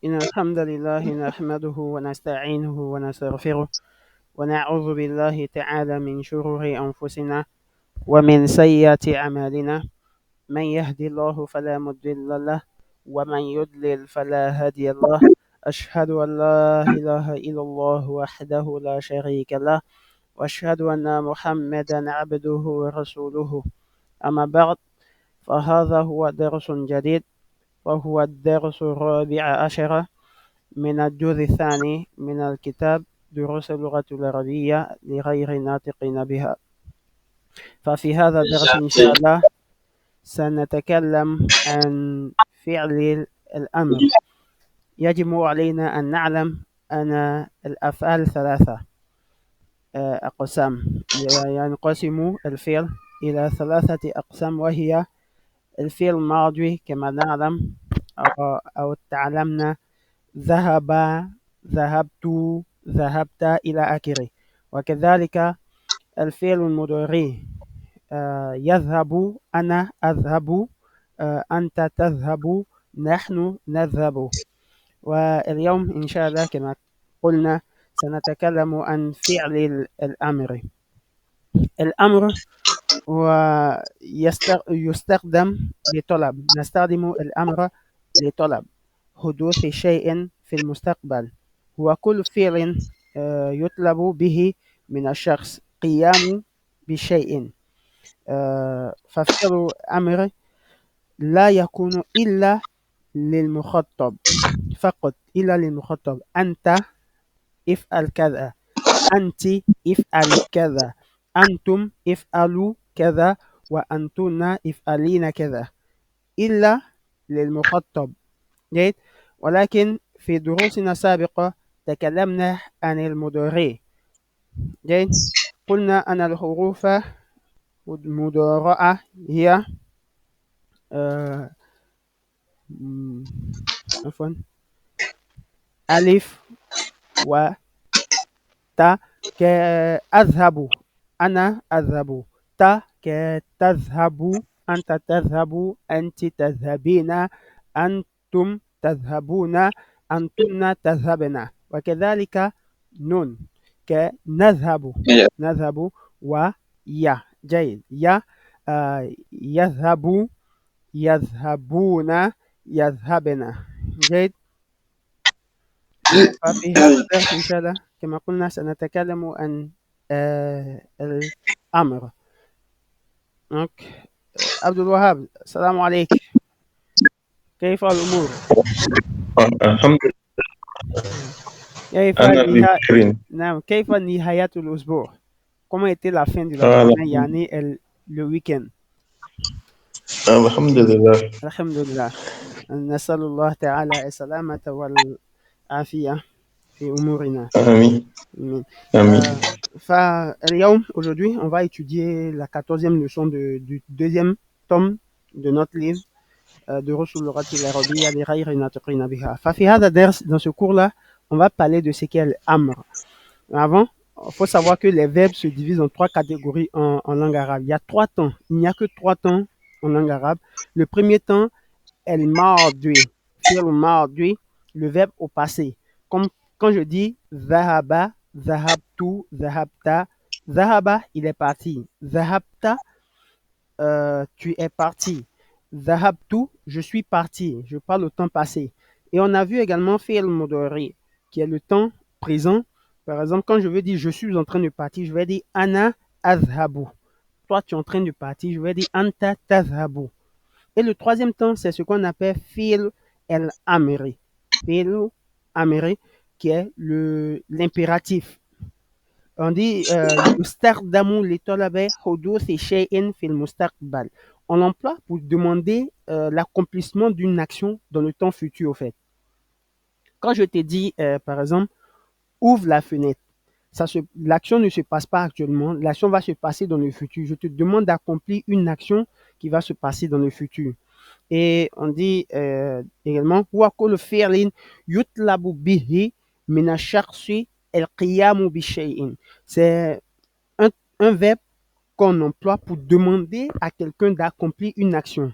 إن الحمد لله نحمده ونستعينه ونستغفره ونعوذ بالله تعالى من شرور أنفسنا ومن سيئات أعمالنا. من يهدي الله فلا مضل له ومن يضلل فلا هادي له. أشهد أن لا إله إلا الله وحده لا شريك له وأشهد أن محمدا عبده ورسوله. أما بعد، فهذا هو درس جديد، وهو الدرس الرابع عشر من الجزء الثاني من الكتاب دروس اللغة العربية لغير الناطقين بها. ففي هذا الدرس إن شاء الله سنتكلم عن فعل الأمر. يجب علينا أن نعلم أن الأفعال ثلاثة أقسام. ينقسم الفعل إلى ثلاثة أقسام، وهي الفعل الماضي كما نعلم أو تعلمنا: ذهب، ذهبت، ذهبت إلى آخره. وكذلك الفعل المضارع: يذهب، أنا أذهب، أنت تذهب، نحن نذهب. واليوم إن شاء الله كما قلنا سنتكلم عن فعل الأمر. الأمر ويستخدم لطلب، نستخدم الأمر لطلب حدوث شيء في المستقبل. هو كل فعل يطلب به من الشخص قيام بشيء. ففعل أمر لا يكون إلا للمخاطب فقط، إلا للمخاطب: أنت افعل كذا، أنت افعلي كذا، أنتم افعلوا كذا، وأنتن افعلين كذا، إلا للمخاطب. جيد. ولكن في دروسنا السابقة تكلمنا عن المضارع. جيد. قلنا أن الحروف المضارعة هي آه، م- عفوا ألف وتاء. كأذهب، أنا أذهب. كتذهب، أنت تذهب، أنت تذهبين، أنتم تذهبون، أنتن تذهبن. وكذلك نون: كنذهب، نذهب. ويا. جيد. يا يذهب، يذهبون، يذهبن. جيد. ففي هذا الدرس إن شاء الله كما قلنا سنتكلم عن الأمر. أوكي. عبد الوهاب، السلام عليك، كيف الأمور؟ الحمد نعم. كيف لله أنا بخير. نعم، كيف نهاية الأسبوع؟ Comment était la fin de la semaine الحمد يعني le week-end؟ الحمد لله. الحمد لله. نسأل الله تعالى السلامة والعافية في أمورنا. آمين Amen. آمين. Euh, Aujourd'hui, on va étudier la 14e leçon du deuxième tome de notre livre دروس اللغة العربية لغير الناطقين بها. ففي هذا الدرس, dans ce cours-là, on va parler de ce qu'est l'amr. Avant, il faut savoir que les verbes se divisent en trois catégories en langue arabe. Il y a trois temps. Il n'y a que trois temps en langue arabe. Le premier temps, el mardi, fi'l mardi, le verbe au passé. Comme quand je dis zahaba, zahabtu, zahabta. Zahaba, il est parti. Zahabta, tu es parti. Zahabtu, je suis parti. Je parle au temps passé. Et on a vu également fi'l mudari, qui est le temps présent. Par exemple, quand je veux dire je suis en train de partir, je vais dire ana azhabu. Toi, tu es en train de partir, je vais dire anta tazhabu. Et le troisième temps, c'est ce qu'on appelle fi'l el-amri. Fi'l amri, qui est l'impératif. On dit يستخدم لطلب حدوث شيء في المستقبل. On l'emploie pour demander l'accomplissement d'une action dans le temps futur, au fait. Quand je te dis, par exemple, ouvre la fenêtre, l'action ne se passe pas actuellement, l'action va se passer dans le futur. Je te demande d'accomplir une action qui va se passer dans le futur. Et on dit également وكل فعل يطلب به من الشخص القيام بشيء. C'est un verbe qu'on emploie pour demander à quelqu'un d'accomplir une action.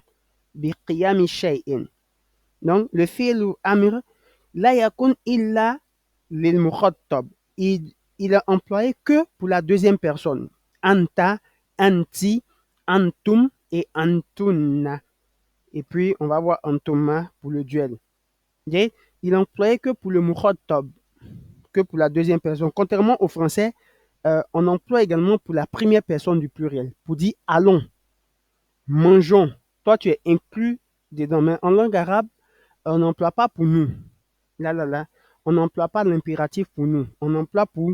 بقيام شيء. Donc le fi'l amr, La yakun illa lil mukhattab. Il est employé que pour la deuxième personne. Anta, anti, antum et antunna. Et puis, on va voir antuma pour le duel. Ok? Il est employé que pour le mukhattab, que pour la deuxième personne. Contrairement au français, on emploie également pour la première personne du pluriel. Pour dire allons, mangeons. Toi, tu es inclus dedans. Mais en langue arabe, on n'emploie pas pour nous. Là, là, là. On n'emploie pas l'impératif pour nous. On emploie pour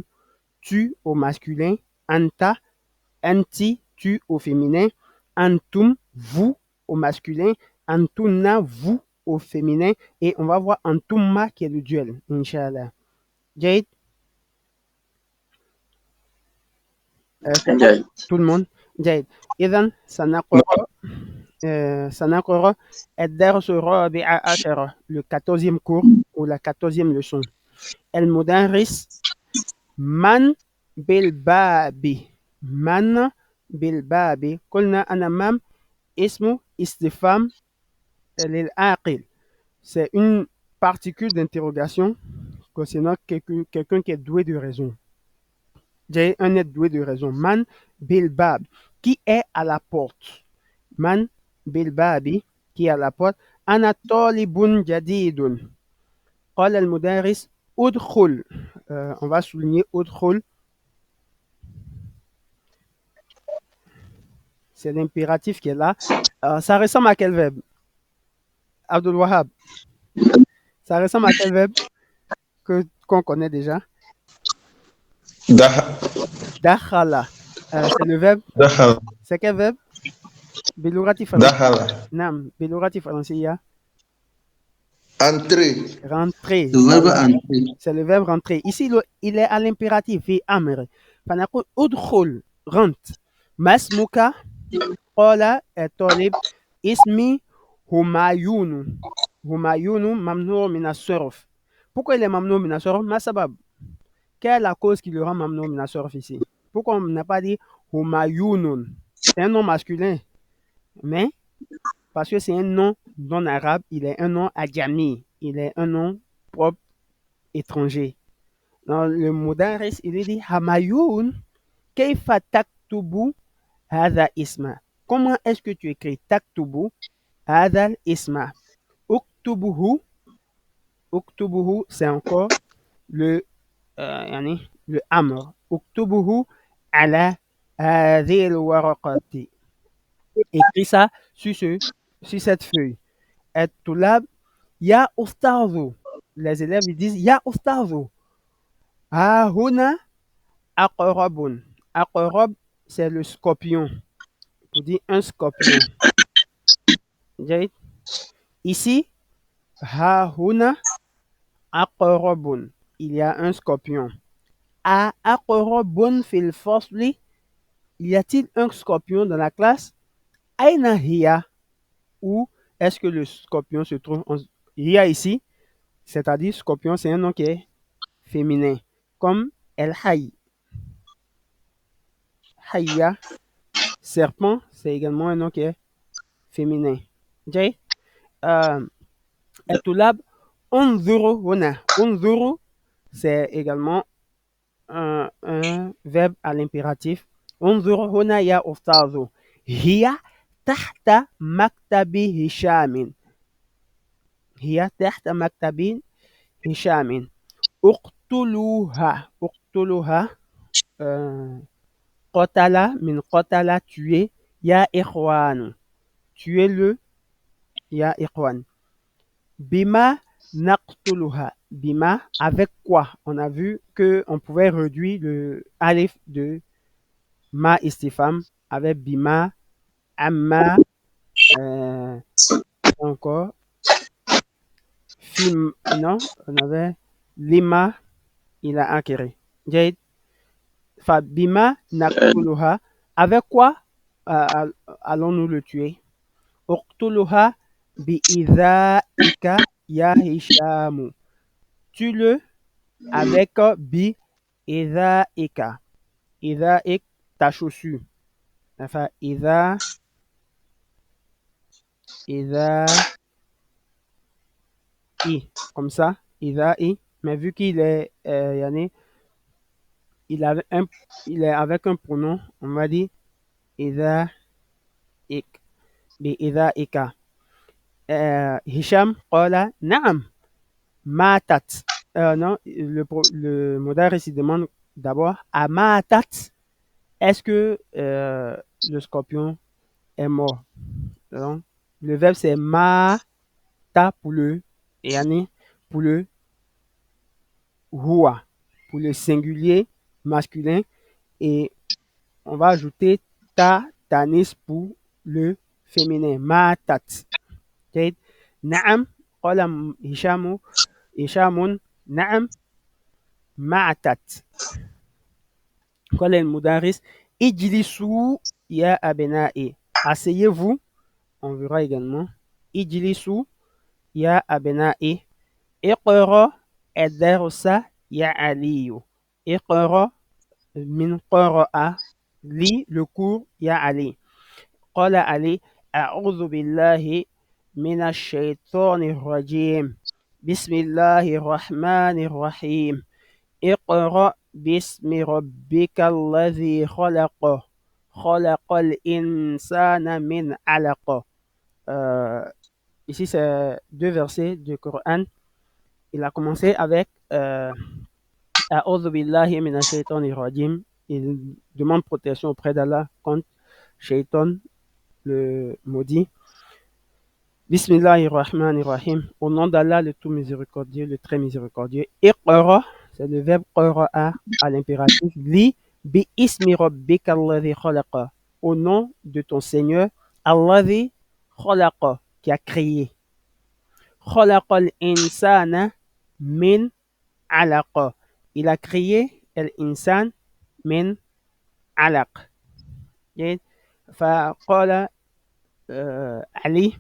tu au masculin, anta, anti, tu au féminin, antum, vous au masculin, antuna, vous au féminin. Et on va voir antumma qui est le duel, Inch'Allah. Jade, c'est bon جيد. tout le monde. جيد. إذا سنقرأ سنقرأ الدرس الرابع عشر, le 14e cours ou la 14e leçon. المدرس من بالباب. من بالباب. قلنا أنا مام اسمه استفهام للعاقل. C'est une particule d'interrogation concernant quelqu'un qui est doué de raison. J'ai un être doué de raison. Man bilbab, qui est à la porte. Man bilbabi, qui est à la porte. Ana talibun jadidun. قال المدرس ادخل. On va souligner ادخل. C'est l'impératif qui est là. Ça ressemble à quel verbe? Abdul Wahab. Ça ressemble à quel verbe qu'on connaît déjà? دخل Dakhala. C'est le verbe. دخل C'est quel verbe? بلغة فرنسية. دخل نعم بلغة فرنسية. Entrer. Rentrer. Le verbe Voilà. entrer. C'est le verbe rentrer. Ici, il est à l'impératif. في أمر. فنقول ادخل. Rentre. ما اسمك؟ قال الطالب اسمي همايون. همايون ممنوع من الصرف. Pourquoi il est mamnou min asarf? Ma sabab. Quelle est la cause qui le rend mamnou min asarf ici? Pourquoi on n'a pas dit Humayunun? C'est un nom masculin. Mais, parce que c'est un nom non arabe, il est un nom adjami. Il est un nom propre étranger. Dans le Mudaris, il dit Hamayun, kayfa taktubu hadha isma. Comment est-ce que tu écris taktubu hadha isma? Uktubuhu. Uktubuhu, c'est encore le يعني الأمر. اكتبه على هذه الورقة. Écris ça sur cette feuille. الطلاب يا أستاذ. Les élèves ils disent يا أستاذ. ها هنا عقرب. عقرب, c'est le scorpion. Pour dire un scorpion. جيد. Ici, ها هنا عقرب. Il y a un scorpion. عقرب في الفصل. Y a-t-il un scorpion dans la classe? Aina hiya. Où est-ce que le scorpion se trouve? Hiya ici, c'est-à-dire scorpion, c'est un nom qui est féminin. Comme El Hay. Hayya. Serpent, c'est également un nom qui est féminin. Jay. Etulab. Unzuru huna. Unzuru, c'est également un verbe à l'impératif. انظر هنا يا أستاذ. هي تحت مكتب هشام. هي تحت مكتب هشام. اقتلوها. اقتلوها. قتل من قتل tuer. يا إخوان. Tuez-le. يا إخوان. بما نقتلها. Bima, avec quoi? On a vu qu'on pouvait réduire le alif de ma istifam avec bima, amma, encore film, non, on avait lima, il a acquéré. Jade, fa bima naqtuluha, avec quoi allons-nous le tuer? Uqtuluha bi idhaika ya Hishamu. Tue-le avec bi idhaika. Idhaik, ta chaussure. Enfin, idha, comme ça, idha'i, mais vu qu'il est, yani, il, avait un, il est avec un pronom, on va dire idha'ik, bi idha'ika. Hisham qala na'am, matat. Non, le Modaris il demande d'abord à matat, est-ce que le scorpion est mort? Donc, le verbe c'est mata pour le yani, pour le huwa, pour le singulier masculin, et on va ajouter ta, tanis pour le féminin, matat. جيد. نعم قال هشام نعم معتت. قال المدرس اجلسوا يا أبنائي. Asseyez-vous, on verra également. اجلسوا يا أبنائي. اقرأ الدرس يا علي. اقرأ من قرأ لي le cours يا علي. قال علي أعوذ بالله من الشيطان الرجيم بسم الله الرحمن الرحيم اقرأ باسم ربك الذي خلق خلق الإنسان من علق. Ici, c'est deux versets du Coran. Il a commencé avec A'udhu billahi minash shaitanir rajim. Il demande protection auprès d'Allah contre Shaitan, le maudit. Bismillahirrahmanirrahim. Au nom d'Allah, le tout miséricordieux, le très miséricordieux. Iqra, c'est le verbe qara'a à l'impératif. Li bi ismi rabbika alladhi khalaqa. Au nom de ton Seigneur, alladhi khalaqa, qui a créé. Khalaqal insana min alaqa. Il a créé l'insan min alaq. فقال علي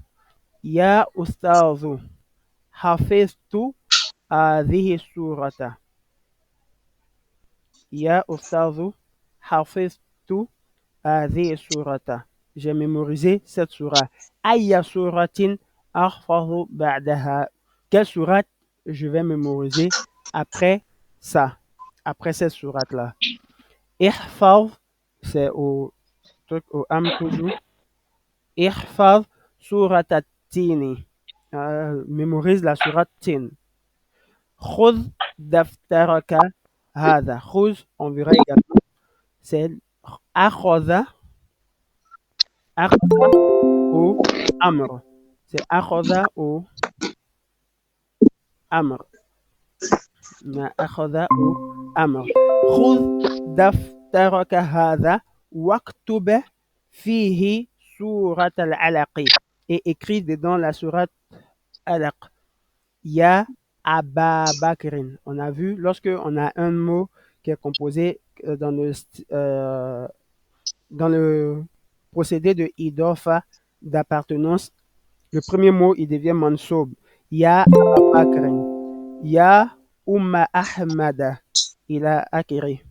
يا أستاذ حفظت هذه السورة. يا أستاذ حفظت هذه السورة. J'ai mémorisé cette surah. أي سورة أحفظ بعدها. Quelle sourate je vais mémoriser après ça, après cette sourate-là. احفظ, c'est au truc, au am toujours. احفظ سورة التين. Mémorise la sourate Tin. خذ دفترك هذا. خذ, on verra également, c'est أخذ, أخذ au amr. C'est أخذ au amr. أخذ au amr. خذ دفترك هذا واكتب فيه سورة العلق. Et écrit dedans la sourate Alaq. Ya Aba Bakrin. On a vu, lorsque on a un mot qui est composé dans le procédé de idofa, d'appartenance, le premier mot, il devient mansoub. Ya Aba Bakrin. Ya Umma Ahmada. Il a acquis.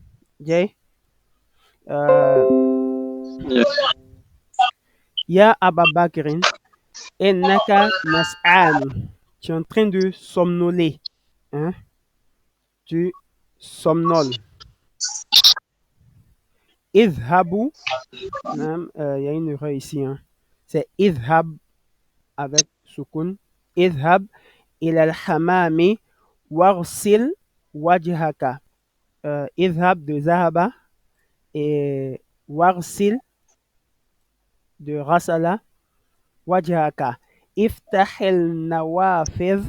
Ya Aba Bakrin. Ennaka nas'an. Tu es en train de somnoler. Hein? Tu somnoles. Idhabu. Il y a une erreur ici. Hein? C'est idhab avec sukun. Idhab il al-hamami warsil wajhaka. Idhab de zahaba et warsil de rasala wajhaka. Iftahil nawafiz.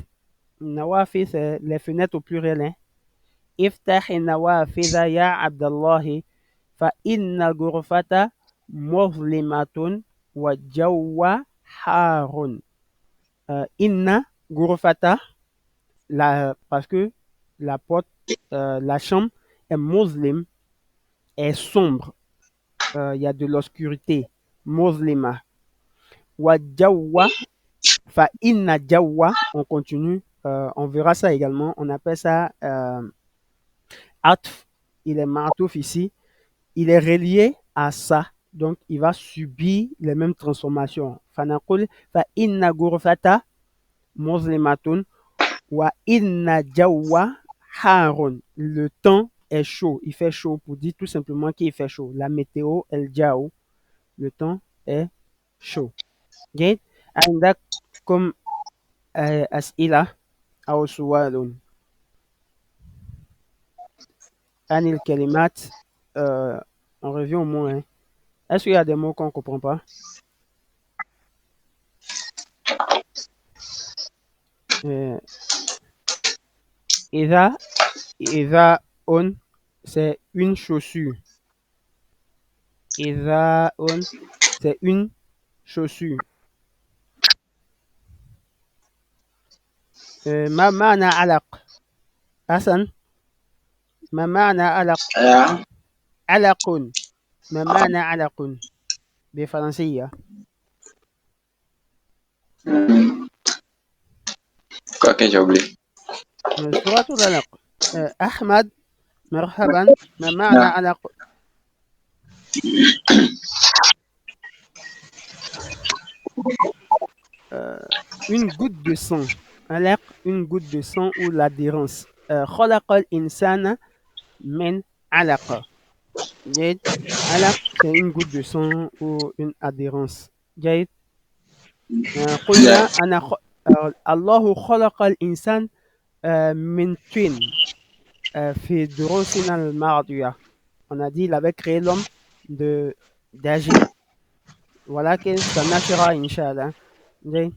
Nawafiz, c'est les fenêtres au pluriel. Hein? افتح النوافذ يا عبد الله فإن الغرفة مظلمة والجو حار. إن غرفة, parce que la porte, la chambre est muslim, est sombre. Il y a de l'obscurité. Muslima. Wajawa fa inna jawa. On continue. On verra ça également. On appelle ça atf. Il est matouf ici. Il est relié à ça. Donc, il va subir les mêmes transformations. Fanaqul fa inna ghurfata muslimatun Wa inna jawa harun. Le temps est chaud. Il fait chaud pour dire tout simplement qu'il fait chaud. La météo, el jao. Le temps est chaud. جيد عندكم أسئلة أو سؤال عن الكلمات on revient au mot hein. Est-ce qu'il y a des mots qu'on ne comprend pas إذا on c'est une chaussure إذا on c'est une chaussure ما معنى علق حسن ما معنى علق علق ما معنى علق بالفرنسية Ok, j'ai oublié. سورة العلق أحمد مرحبا ما معنى علق une goutte de sang علق une goutte de sang ou l'adhérence خلق الإنسان من علق جيد علق c'est une goutte de sang ou une adhérence جيد قلنا أنا الله خلق الإنسان من طين في دروسنا الماضية on a dit il avait créé l'homme d'argile ولكن سنشرح إن شاء الله جيد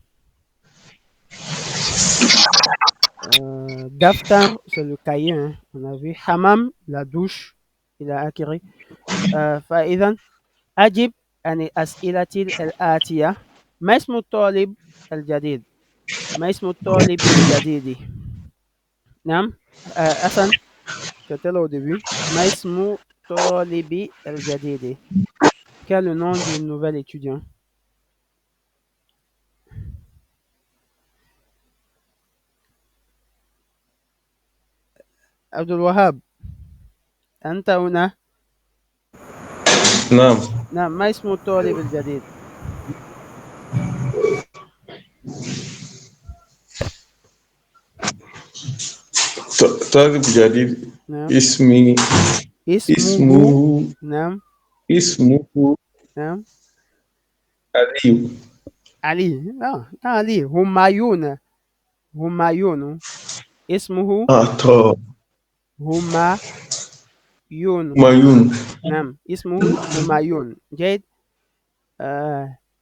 دفتر c'est le cahier hein. On a vu hammam la douche il a acquis فإذا أجب عن الأسئلة الآتية ما اسم الطالب الجديد ما اسم الطالب الجديد نعم حسن c'était là au début ما اسم الطالب الجديد quel est le nom du nouvel étudiant عبد الوهاب أنت هنا نعم نعم ما اسم الطالب الجديد طالب جديد نعم اسمه نعم اسمه نعم علي علي علي همايون اسمه همايون نعم اسمه همايون جيد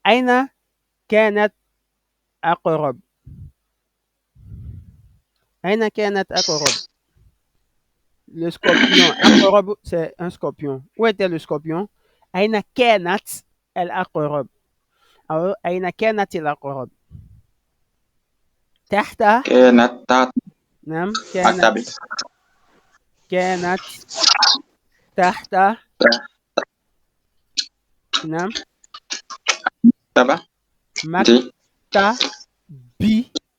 أين كانت أقرب le scorpion أقرب c'est un scorpion où était le scorpion أين كانت الأقرب أو أين كانت الأقرب تحت نعم كانت تحت نعم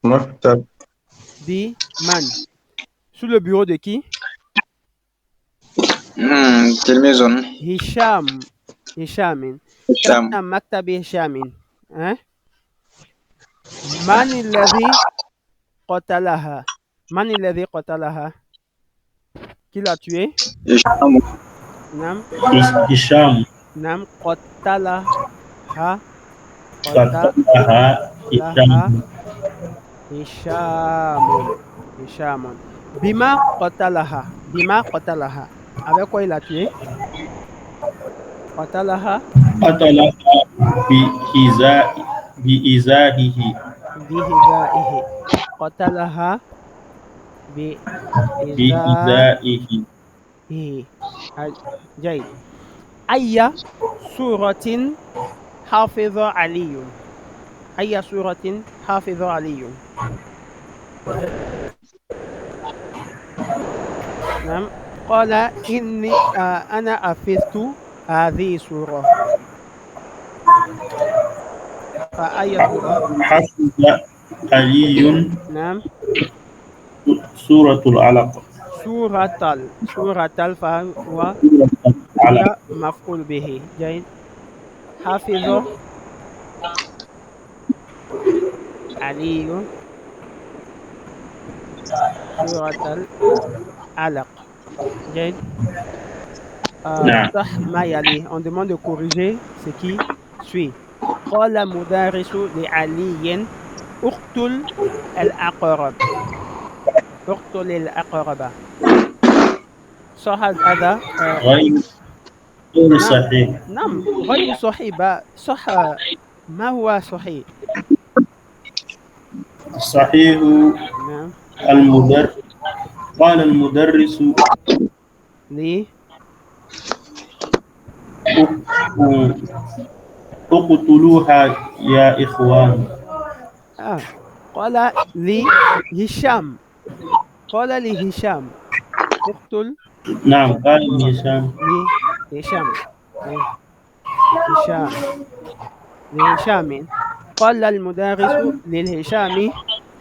مكتب من sous le bureau de qui هشام مكتب هشام من الذي قتلها qui l'a tué نعم هشام نعم قتلها هشام بما قتلها avec quoi il a tué قتلها بإزائه قتلها بإزائه جيد أي سورة حافظ علي نعم قال إني أنا حفظت هذه السورة فأي سورة حفظ علي نعم سورة العلق سورة فهو مفعول به جيد حافظ علي سورة العلق. جيد. نعم. صح ما يلي. On demande de corriger ce qui suit. قال مدرس لعلي اقتل العقرب. اقتل العقرب. صح هذا؟ غير نعم صحيح. نعم غير صحيح. صح. ما هو صحيح؟ صحيح. نعم. قال المدرس لي اقتلوها يا إخوان. قال لي هشام. قال لي هشام اقتل. نعم قال هشام. لي هشام. هشام لهشام. قال المدرس للهشام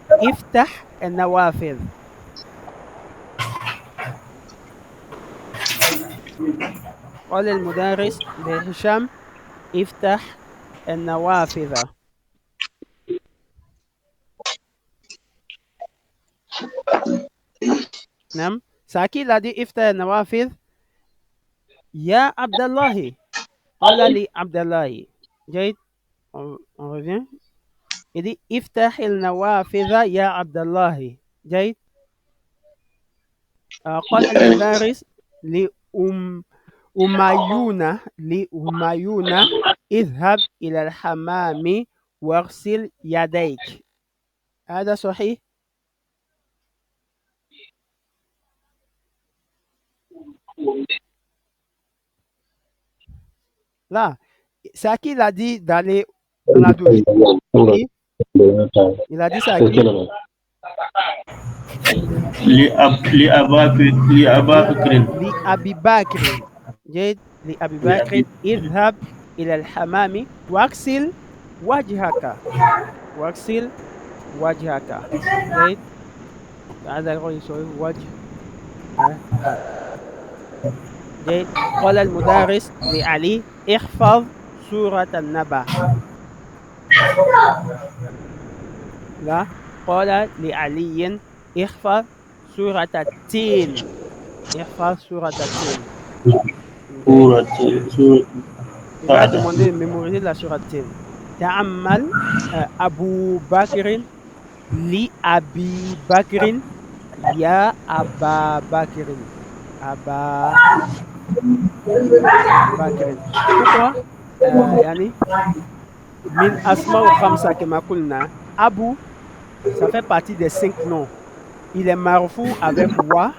افتح النوافذ. قال المدرس لهشام افتح النوافذ. نعم. ساكي الذي افتح النوافذ يا عبد الله. قال لي عبد الله. جيد. on revient. Il dit افتح النوافذ يا عبد الله. جيد. قال المدرس لأميون اذهب إلى الحمام واغسل يديك. هذا صحيح؟ Là, c'est à qui il a dit d'aller dans la douche? Qui? Il a dit ça à qui? لأبا بكر. لأبي بكر. جيد. لأبي بكر اذهب إلى الحمام واغسل وجهك. واغسل وجهك. جيد. هذا يسوي وجه. جيد. قال المدرس لعلي احفظ سورة النبأ. لا. قال لعلي احفظ سورة التين. احفظ سورة التين. Il va demander de mémoriser la سورة التين. تعمل أبو بكر لأبي بكر يا أبا بكر. أبا بكر. Pourquoi? يعني من أسماء خمسة كما قلنا. Abu, ça fait partie des 5 noms. Il est marfou avec wa,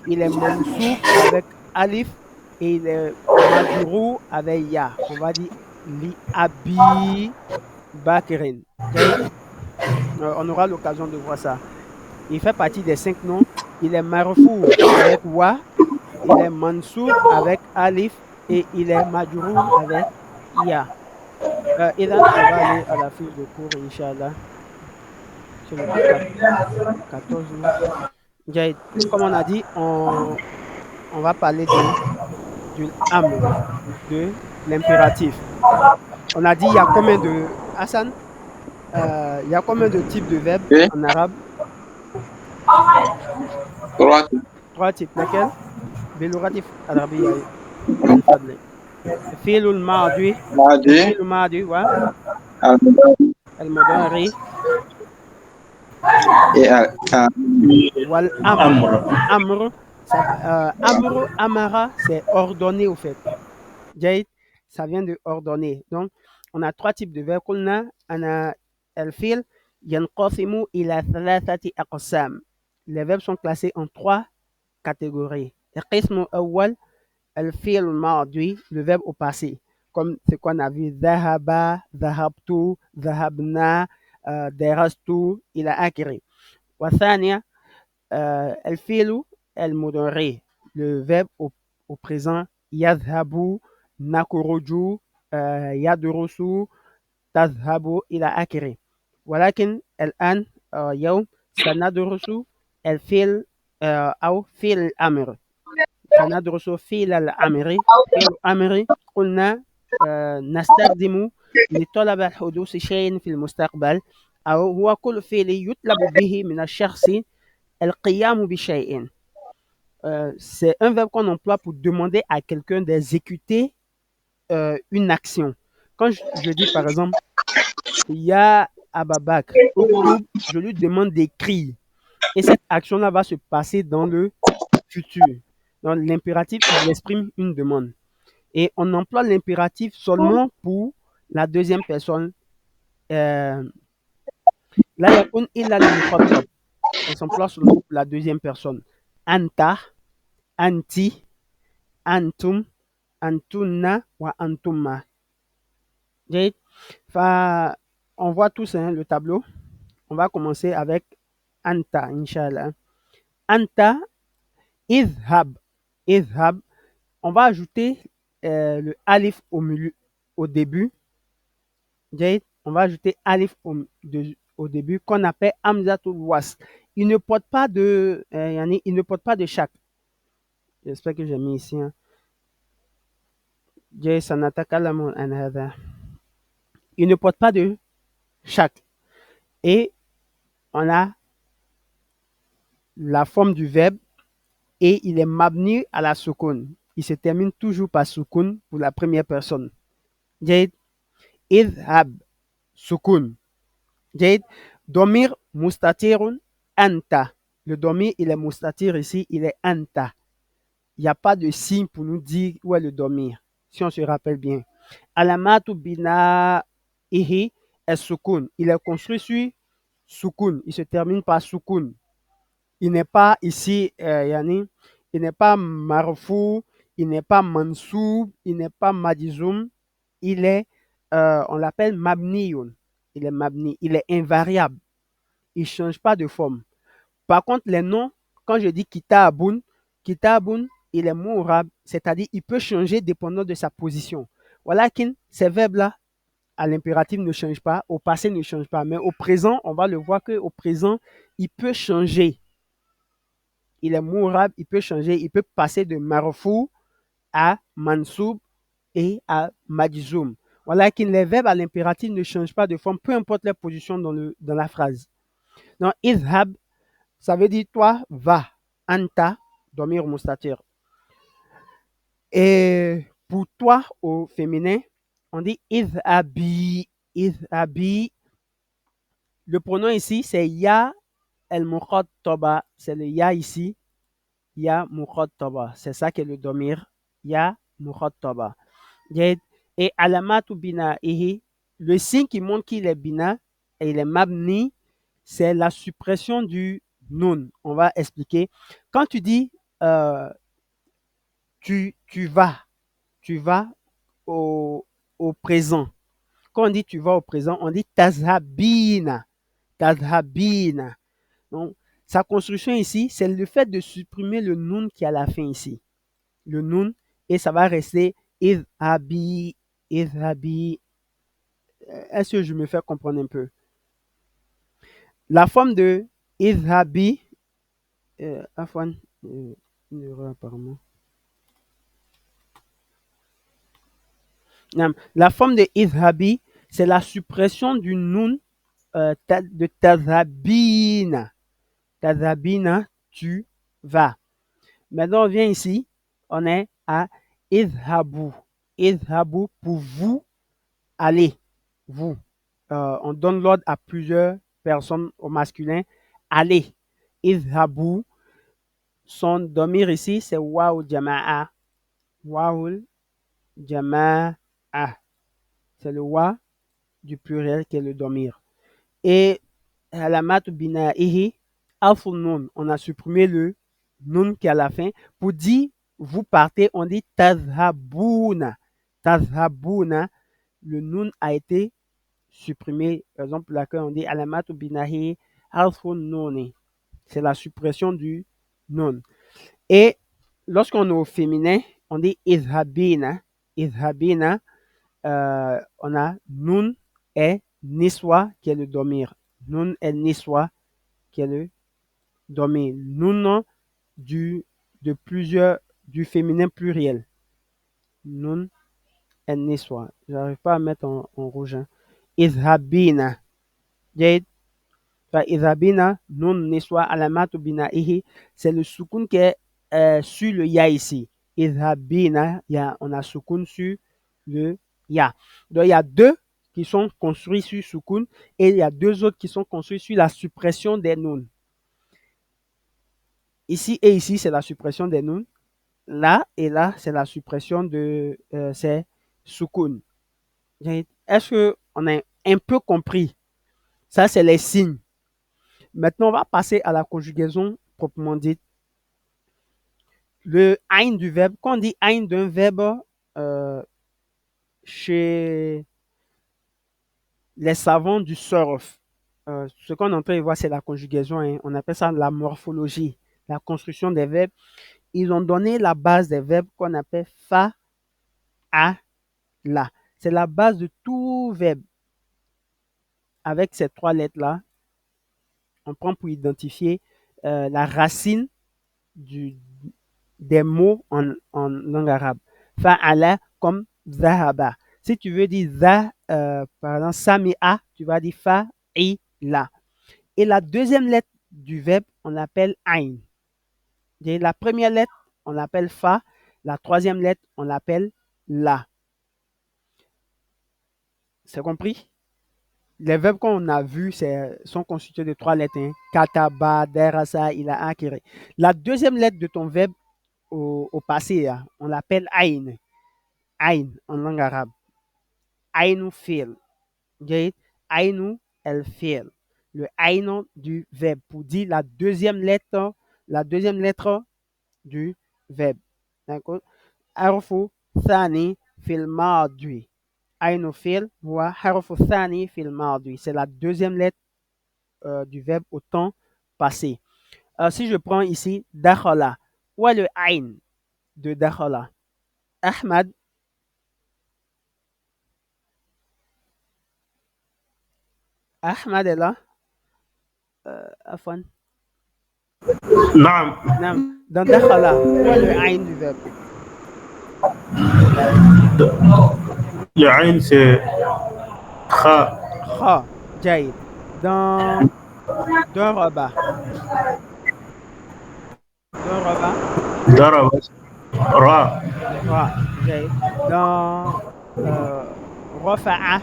il est mansoub avec alif et il est majrou avec ya. On va dire li abi bakrin. On aura l'occasion de voir ça. Il fait partie des 5 noms. Il est marfou avec wa, il est mansoub avec alif et il est majrou avec ya. Et là, on va aller à la fiche de cours, Inch'Allah. C'est le 14 mai. Comme on a dit, on va parler du amr, de l'impératif. On a dit, il y a combien de... Hassan, il y a combien de types de verbes en arabe? 3 types. Lesquels? باللغة العربية من فضلك. فعل الماضي. فعل الماضي والمضارع والأمر. أمر. أمر أمر c'est ordonné au fait. جيد. Ça vient de ordonner. Donc on a 3 types de verbes. قلنا أنا الفعل ينقسم إلى 3 أقسام. Les verbes sont classés en 3 catégories. القسم الأول الفعل الماضي, le verbe au passé, comme ce qu'on a vu ذهب, ذهبت, ذهبنا, درست إلى آخره. والثانية الفعل المضارع, le verbe au présent يذهب, نخرج, يدرس, تذهب إلى آخره. ولكن الآن يوم سندرس الفعل أو فعل الأمر. سندرس فعل الأمر. فعل الأمر قلنا نستخدم لطلب حدوث شيء في المستقبل، أو هو كل فعل يطلب به من الشخص al-qiyamu bi shay'in. C'est un verbe qu'on emploie pour demander à quelqu'un d'exécuter une action. Quand je dis par exemple, Ya Ababak, Uktub, je lui demande d'écrire. Et cette action-là va se passer dans le futur. Dans l'impératif, il exprime une demande. Et on emploie l'impératif seulement pour la deuxième personne. La yakun illa lil mukhatab. Elle s'emploie seulement pour la deuxième personne. Anta, anti, antum, antunna wa antumma. Enfin, on voit tous hein, le tableau. On va commencer avec Anta, Inch'Allah. Anta, idhab. Idhab. On va ajouter le alif au milieu, au début. On va ajouter alif au début qu'on appelle Hamzatul Was. Il ne porte pas de, il ne porte pas de chaque. J'espère que j'ai mis ici. Hein. Il ne porte pas de chaque. Et on a la forme du verbe et il est mabni à la soukoun. Il se termine toujours par soukoun pour la première personne. Jade, idhab, soukoun. Jade, domir mustatirun anta. Le domir, il est mustatir ici, il est anta. Il n'y a pas de signe pour nous dire où est le domir, si on se rappelle bien. Alamatu bina ihi est soukoun. Il est construit sur soukoun. Il se termine par soukoun. Il n'est pas ici, yani, il n'est pas marfou, il n'est pas mansoub, il n'est pas madizoum, il est, on l'appelle mabniyoun. Il est mabni, il est invariable. Il ne change pas de forme. Par contre, les noms, quand je dis kitabun, kitabun, il est mourab, c'est-à-dire il peut changer dépendant de sa position. Voilà qu'un ces verbes-là, à l'impératif ne changent pas, au passé ne change pas, mais au présent, on va le voir qu'au présent, il peut changer. Il est mourab, il peut changer, il peut passer de marfou à mansoub et à majzoum. Voilà que les verbes à l'impératif ne changent pas de forme, peu importe leur position dans la phrase. Donc, idhab, ça veut dire toi, va. Anta, domir mustatir. Et pour toi, au féminin, on dit idhabi. Idhabi. Le pronom ici, c'est ya el mukhattaba. C'est le ya ici. Ya mukhattaba. C'est ça qui est le domir. Ya mukhattaba. Et alamatu bina ihi, le signe qui montre qu'il est bina et il est mabni, c'est la suppression du nun. On va expliquer. Quand tu dis tu vas au présent. Quand on dit tu vas au présent, on dit tazhabina. Tazhabina. Donc, sa construction ici, c'est le fait de supprimer le nun qui est à la fin ici. Le nun, et ça va rester idhabi, idhabi. Est-ce que je me fais comprendre un peu? La forme de idhabi, Afwan, une erreur apparemment. La forme de idhabi, c'est la suppression du nun de tazhabina. Tazhabina, tu vas. Maintenant, on vient ici, on est à idhabu. Idhabu pour vous, allez, vous. On donne l'ordre à plusieurs personnes au masculin, allez. Idhabu, son domir ici, c'est waou jama'a. Waou jama'a. C'est le wa du pluriel qui est le domir. Et alamat bina'ihi, alfun nun, on a supprimé le nun qui est à la fin. Pour dire vous partez, on dit tazhabuna. Tazhabuna, le nun a été supprimé. Par exemple, là, quand on dit alamat bina'ihi, alfun nuni. C'est la suppression du nun. Et lorsqu'on est au féminin, on dit izhabina. Izhabina, on a nun et niswa qui est le domir. Nun et niswa qui est le domir. Nun du féminin pluriel. Nun et niswa. J'arrive pas à mettre en rouge. Hein. Izhabina. فإذا بنا nun niswa alamatu bina'ihi, c'est le soukoun qui est sur le ya ici. إذا بنا, on a soukoun sur le ya. Donc il y a deux qui sont construits sur soukoun et il y a deux autres qui sont construits sur la suppression des nun. Ici et ici, c'est la suppression des nun. Là et là, c'est la suppression de ces soukoun. Est-ce qu'on a un peu compris? Ça, c'est les signes. Maintenant, on va passer à la conjugaison proprement dite. Le ain du verbe, quand on dit ain d'un verbe, chez les savants du surf, ce qu'on est en train de voir, c'est la conjugaison. Hein. On appelle ça la morphologie, la construction des verbes. Ils ont donné la base des verbes qu'on appelle fa, a, la. C'est la base de tout verbe. Avec ces trois lettres-là, on prend pour identifier la racine des mots en langue arabe. Fa'ala comme zahaba. Si tu veux dire par exemple, sami'a, tu vas dire fa'ila. Et la deuxième lettre du verbe, on l'appelle ain. La première lettre, on l'appelle fa. La troisième lettre, on l'appelle la. C'est compris? Les verbes qu'on a vus sont constitués de trois lettres. Hein. Kataba, derasa, ila, akire. La deuxième lettre de ton verbe au passé, hein, on l'appelle ain. Ain en langue arabe. Ainu fil. Ainu el fil. Le ain du verbe pour dire la deuxième lettre du verbe. D'accord? Harfu thani fil madwi. Ainu fil wa harfu thani fil madwi. C'est la deuxième lettre du verbe au temps passé. Si je prends ici dakhala, où est le ain de dakhala? Ahmad. Ahmad est là. Afwan. نعم Dans dakhala, où est le ain du verbe? le ain c'est kha. Kha, jaïd. Dans daraba. daraba ra. Ra, jaïd. Dans rafa'a.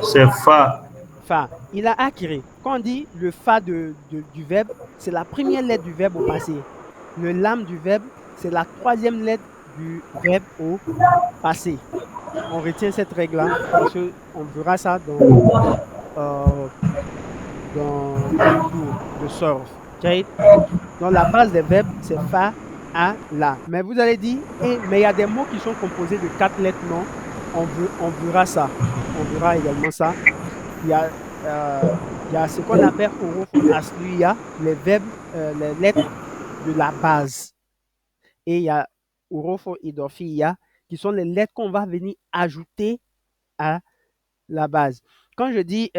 C'est fa. Fa. Il a acquis. Quand on dit le fa du verbe, c'est la première lettre du verbe au passé. Le lam du verbe, c'est la troisième lettre du verbe au passé. On retient cette règle-là parce qu'on verra ça dans le cours de surf. Okay? Donc la base des verbes, c'est fa, a, la. Mais vous allez dire, mais il y a des mots qui sont composés de 4 lettres, non? On verra ça. On verra également ça. Il y a ce qu'on appelle huruf asliya, les verbes, les lettres de la base. Et il y a huruf idofiya, qui sont les lettres qu'on va venir ajouter à la base. Quand je dis,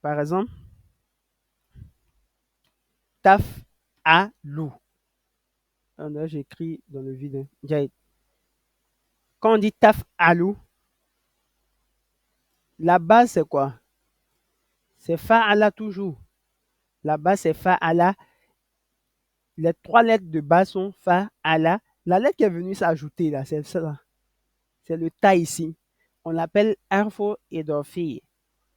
par exemple, taf a lou. Là, j'écris dans le vide. Hein. Quand on dit taf a lou, la base c'est quoi? C'est fa'ala toujours. La base c'est fa'ala. Les trois lettres de base sont fa'ala. La lettre qui est venue s'ajouter là, c'est ça. C'est le ta ici. On l'appelle harfo idofi.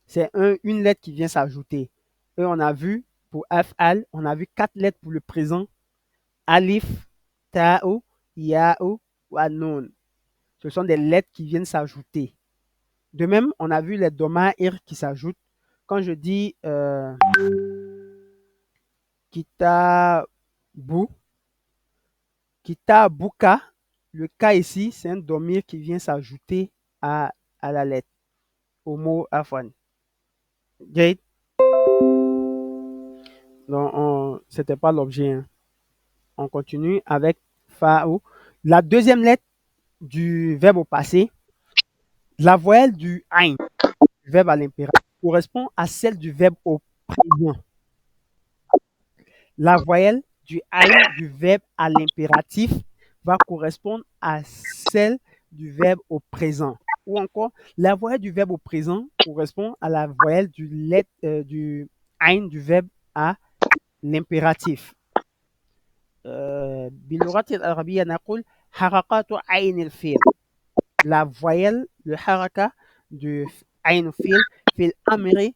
C'est une lettre qui vient s'ajouter. Et on a vu pour af'al, on a vu 4 lettres pour le présent. Alif, ta'u, ya'u, wa nun. Ce sont des lettres qui viennent s'ajouter. De même, on a vu les doma'ir qui s'ajoutent. Quand je dis kitabu, kitabuka, le ka ici, c'est un domir qui vient s'ajouter à la lettre, au mot afwan. Okay? Donc, c'était pas l'objet. Hein. On continue avec fa'u. La deuxième lettre du verbe au passé, la voyelle du ain, du verbe à l'impératif, correspond à celle du verbe au présent. La voyelle du ain du verbe à l'impératif va correspondre à celle du verbe au présent. Ou encore, la voyelle du verbe au présent correspond à la voyelle du ain du verbe à l'impératif. باللغة العربية نقول حركات عين الفيل. La voyelle, le haraka du عين الفيل في الأمر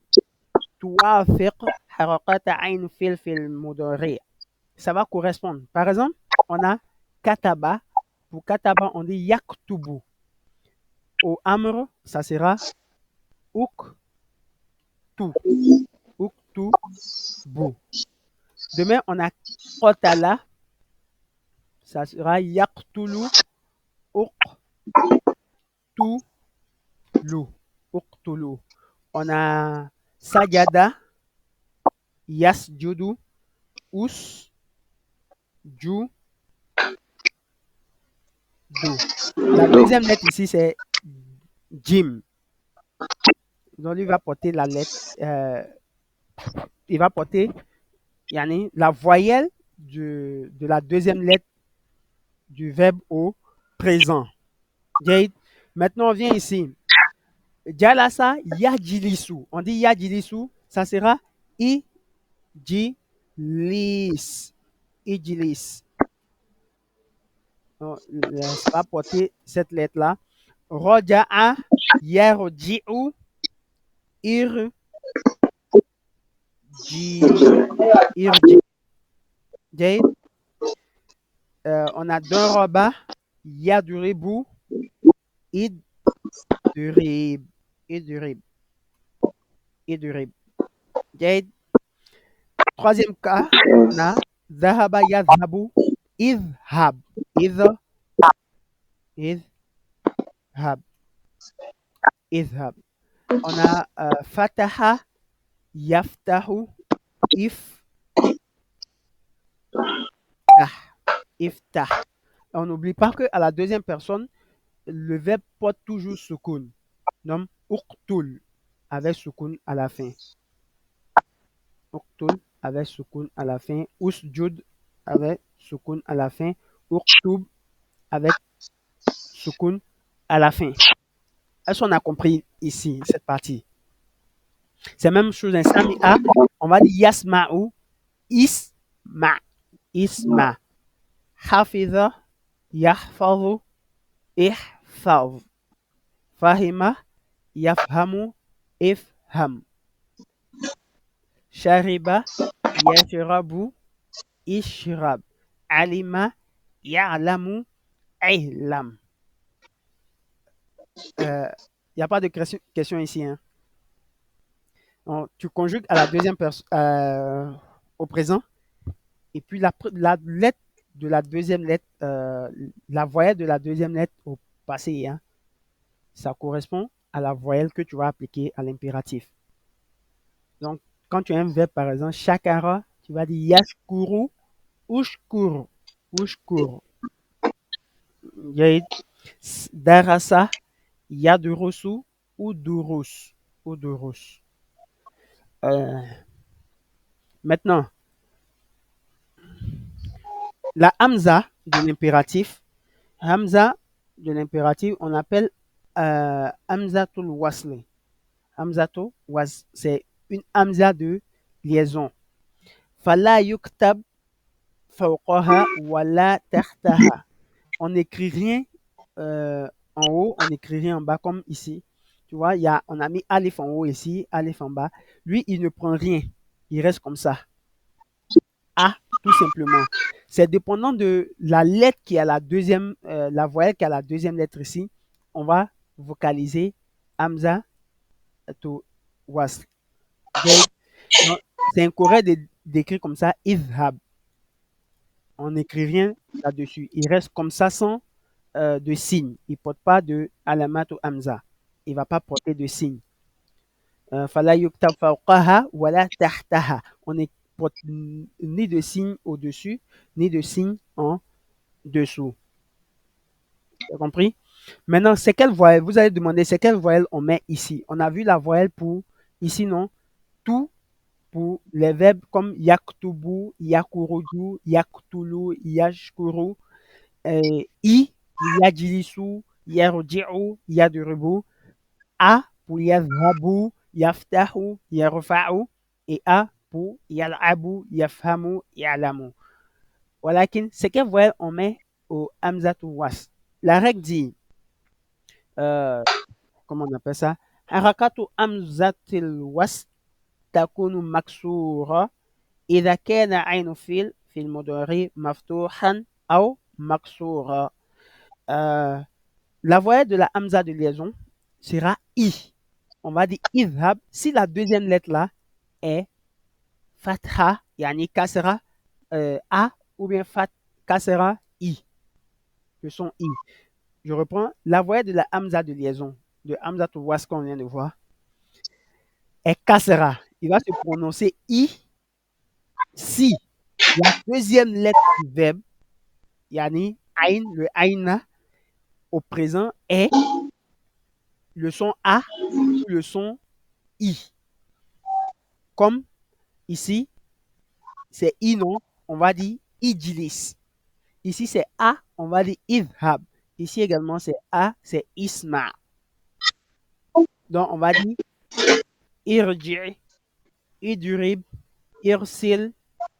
توافق حركات عين الفيل في المضارع. Ça va correspondre. Par exemple, on a kataba. Pour kataba, on dit yaktubu. Au amr, ça sera uktu. Uktubu. Demain, on a qatala. Ça sera yaktulu. Uqtulu. Uqtulu. On a sajada. Yasjudu. Usjudu. La deuxième lettre ici, c'est Jim. Donc, lui va porter la lettre, il va porter yani, la voyelle de la deuxième lettre du verbe au présent. Jade. Maintenant, on vient ici. Jalasa yajilisu. On dit yajilisu, ça sera ijilis. Ijilis. Donc, ça va porter cette lettre-là. Roja'a yarji'u irji. Irji. Jade. On a daraba yaduribu idurib. Idurib. Idurib. Jade. Troisième cas, on a zahaba yadhabu idhab. Idhab. Idhab. On a fataha yaftahu iftah. On n'oublie pas qu'à la deuxième personne, le verbe porte toujours sukun. Donc, uqtul avec sukun à la fin. Uqtul avec sukun à la fin. Usjud avec sukun à la fin. Uqtub avec sukun à la fin. Est-ce qu'on a compris ici, cette partie? C'est la même chose en Sami'a. On va dire yasma'u, isma. Hafiza, yahfazu, ihfaz. Fahima, yafhamu, ifham. Shariba, yashrabu, ishrab. Alima, ya'lamu, ihlam. Il n'y a pas de question ici. Hein. Donc, tu conjugues à la deuxième personne, au présent, et puis la lettre de la deuxième lettre, la voyelle de la deuxième lettre au passé, hein, ça correspond à la voyelle que tu vas appliquer à l'impératif. Donc, quand tu as un verbe, par exemple, shakara, tu vas dire yashkuru, ushkuru, ushkuru. Darasa, yadurusu, udurus, udurus. Maintenant, la hamza de l'impératif, on appelle hamzatul wasl. Hamzatul wasl, c'est une hamza de liaison. Fala yuktab fawqaha wala tahtaha. On n'écrit rien en haut, on n'écrit rien en bas, comme ici. Tu vois, on a mis alif en haut ici, alif en bas. Lui, il ne prend rien. Il reste comme ça. A, tout simplement. C'est dépendant de la lettre qui a la deuxième, la voyelle qui a la deuxième lettre ici. On va vocaliser Hamza to wasl. C'est incorrect d'écrire comme ça, izhab. On n'écrit rien là-dessus. Il reste comme ça sans de signe. Il ne porte pas de alamat ou Hamza. Il ne va pas porter de signe. Fala yuktab fawqaha wala tahtaha. On ne porte ni de signe au-dessus, ni de signe en dessous. Tu as compris? Maintenant, c'est quelle voyelle? Vous allez demander, c'est quelle voyelle on met ici? On a vu la voyelle pour, ici non, tout pour les verbes comme yaktubu, yakurudu, yaktulu, yashkuru, i, yajilisu, yarji'u, yadribu. A pour yadhabu, yaftahu, yarfa'u. Et A pour yal'abu, yafhamu, ya'lamu. Walakin, c'est quelle voyelle on met au hamzatu was. La règle dit, comment on appelle ça? Harakatu hamzatil was takunu maksura إذا كان عين في المضارع مفتوحا أو مكسورا. La voyelle de la hamza de liaison sera I. On va dire idhab si la deuxième lettre là est fatha, yani kasra A ou bien kasra I. Le son I. Je reprends. La voyelle de la hamza de liaison, de hamza to was qu'on vient de voir, est kasra. Il va se prononcer I si la deuxième lettre du verbe, yani ain, le aina, au présent est le son A ou le son I. Comme ici, c'est I non, on va dire ijlis. Ici, c'est A, on va dire idhab. Ici également, c'est A, c'est isma. Donc, on va dire irji, idurib, irsil,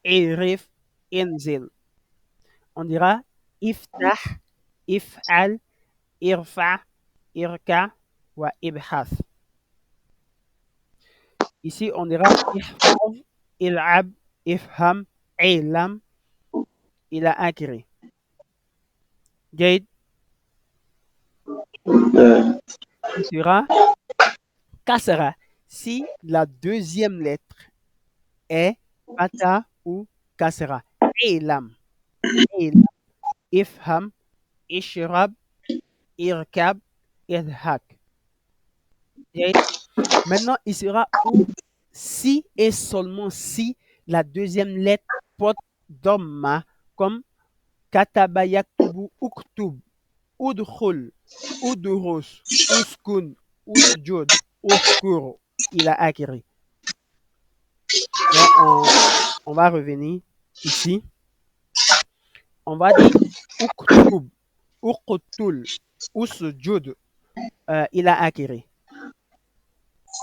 irif, inzil. On dira iftah, if'al, irfa, irka, wa ibhath. Ici, on dira ihfaz, il'ab, ifham, ilam, ila akhiri. Jade, il sera kasra si la deuxième lettre est fata ou kasra. Ilam, ilam, ifham, ishrab, irkab, idhak. Jade. Maintenant, il sera ou si et seulement si la deuxième lettre porte dhamma comme kataba yaktubu uktub, udkhul, udrus, uskun, usjud, uskur, il a acquis. Donc, on va revenir ici. On va dire uktub, uktul, usjud, il a acquis.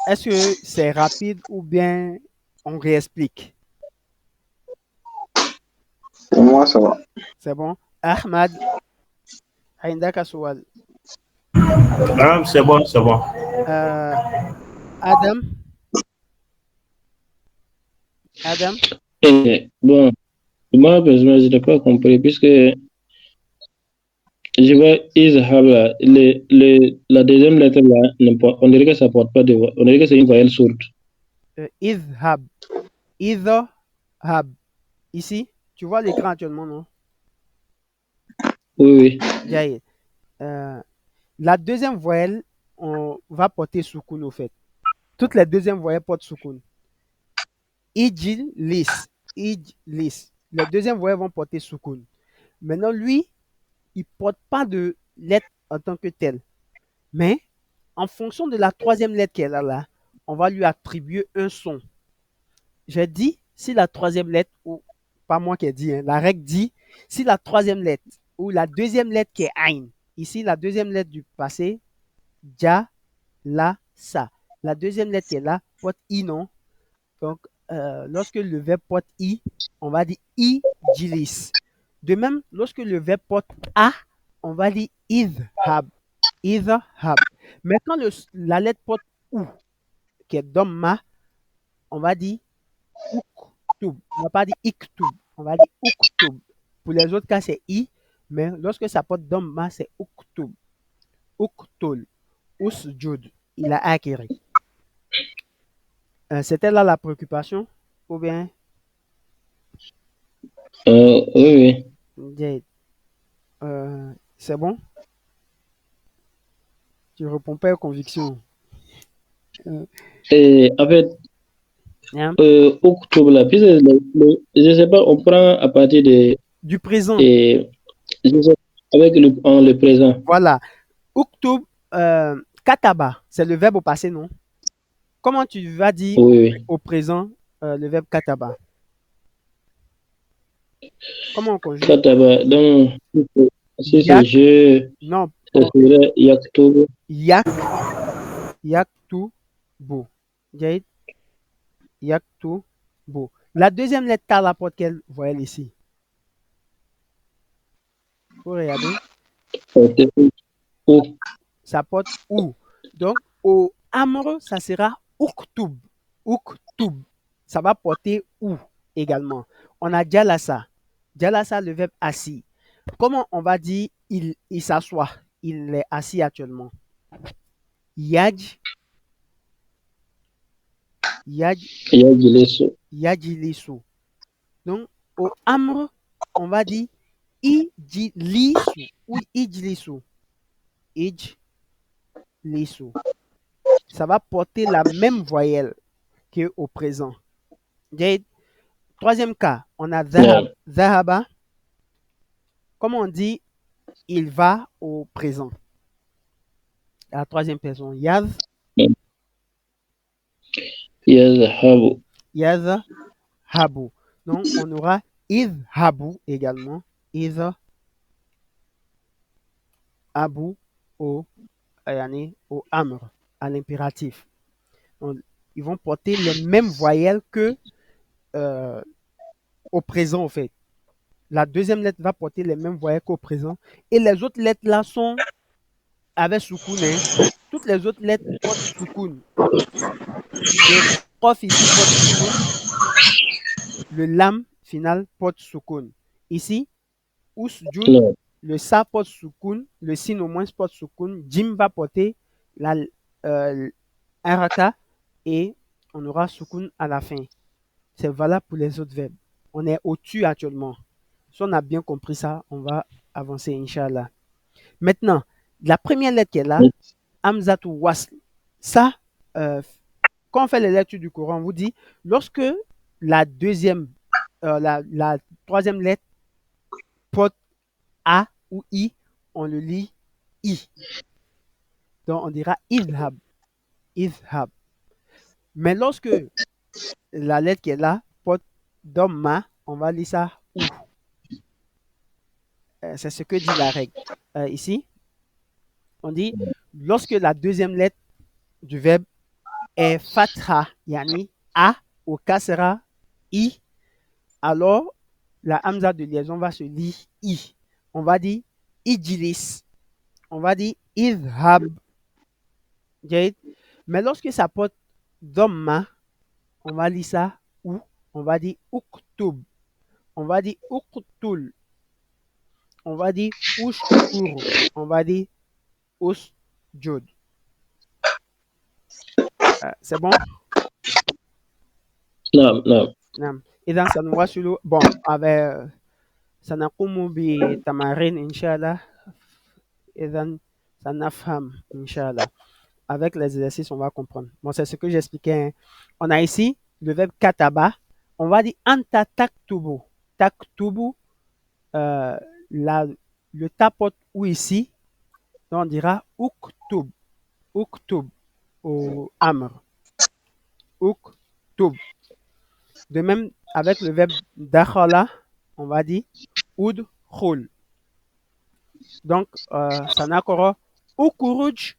Est-ce que c'est rapide ou bien on réexplique? Pour moi, ça va. C'est bon? Ahmad, عندك سؤال. C'est bon, c'est bon. Adam. Adam. Bon, moi, personnellement, je n'ai pas compris, puisque je vois izhab là, la deuxième lettre là, on dirait que ça porte pas de voix, on dirait que c'est une voyelle sourde. Izhab. Izhab. Ici, tu vois l'écran actuellement, non? Oui, oui. Jaïd. La deuxième voyelle, on va porter soukoun au fait. Toutes les deuxièmes voyelles portent soukoun. Ijil, lis. Ijlis. Les deuxièmes voyelles vont porter soukoun. Maintenant, lui, il ne porte pas de lettre en tant que telle. Mais, en fonction de la troisième lettre qu'elle a là, on va lui attribuer un son. J'ai dit, si la troisième lettre, ou pas moi qui ai dit, hein, la règle dit, si la troisième lettre, ou la deuxième lettre qui est ain, ici la deuxième lettre du passé, ja, la, sa. La deuxième lettre qui est là, porte i non. Donc, lorsque le verbe porte i, on va dire i, jilis. De même, lorsque le verbe porte a, on va dire idhab. Idhab. Mais quand la lettre porte ou, qui est dhamma, on va dire uktub. On va pas dire iktub. On va dire uktub. Pour les autres cas, c'est i. Mais lorsque ça porte dhamma, c'est uktub. Uktul. Usjud. Il a acquis. C'était là la préoccupation? Ou bien? Oui, oui. C'est bon? Tu réponds pas aux convictions. Et en fait, Hein? octobre là, puisque je sais pas, on prend à partir du présent. Et avec le présent. Voilà. Uktub, kataba, c'est le verbe au passé, non? Comment tu vas dire au présent le verbe kataba? Comment on conjugue? Kataba, donc, si c'est je. Non, Ce serait yaktubu. Yaktubu. Jade. Yaktubu. La deuxième lettre ta la porte quelle voyelle ici? Faut regarder. Ou. Ça porte ou. Donc, au amr, ça sera uktub. Uktub. Ça va porter ou également. On a jalasa. Jalasa, le verbe assis. Comment on va dire il s'assoit? Il est assis actuellement. Yaj. Yajlisu. Yajilisu. Donc, au amr, on va dire ijlisu ou ijlisu. Ijlisu. Ça va porter la même voyelle qu'au présent. Troisième cas, on a dhahaba. Comment on dit il va au présent? La troisième personne, Yazhabu. Yadhabu. Donc, on aura idhabu également. Idhabu au amr, à l'impératif. Donc, ils vont porter les mêmes voyelles que au présent, en fait. La deuxième lettre va porter les mêmes voyelles qu'au présent. Et les autres lettres là sont avec soukoun. Hein. Toutes les autres lettres portent soukoun. Le prof ici porte soukoun. Le lam final porte soukoun. Ici, usjud, Non. le sa porte soukoun. Le sin au moins porte soukoun. Jim va porter un raka et on aura soukoun à la fin. C'est valable pour les autres verbes. On est au-dessus actuellement. Si on a bien compris ça, on va avancer, Inch'Allah. Maintenant, la première lettre qui est là, Hamzatu Wasl. Ça, quand on fait les lectures du Coran, on vous dit, lorsque la troisième lettre porte A ou I, on le lit I. Donc, on dira idhab. Idhab. Mais lorsque la lettre qui est là porte Dhamma, on va lire ça ou. C'est ce que dit la règle. Ici, on dit, lorsque la deuxième lettre du verbe est fatha, yani A au kasra, I, alors la hamza de liaison va se lire I. On va dire ijlis. On va dire idhab. Mais lorsque ça porte dhamma, on va lire ça ou. On va dire uktub. On va dire uktul. On va dire ushkuru. On va dire usjud. C'est bon? Non, non. نعم إذا سنواصل avec سنقوم بتمارين إن شاء الله إذا سنفهم إن شاء الله avec les exercices on va comprendre bon c'est ce que j'expliquais hein. On a ici le verbe kataba on va dire anta taktubu taktubu le tapote ou ici donc on dira uktub uktub au amr uktub. De même, avec le verbe dakhala, on va dire udkhul. Donc, ça n'a qu'à ukuruj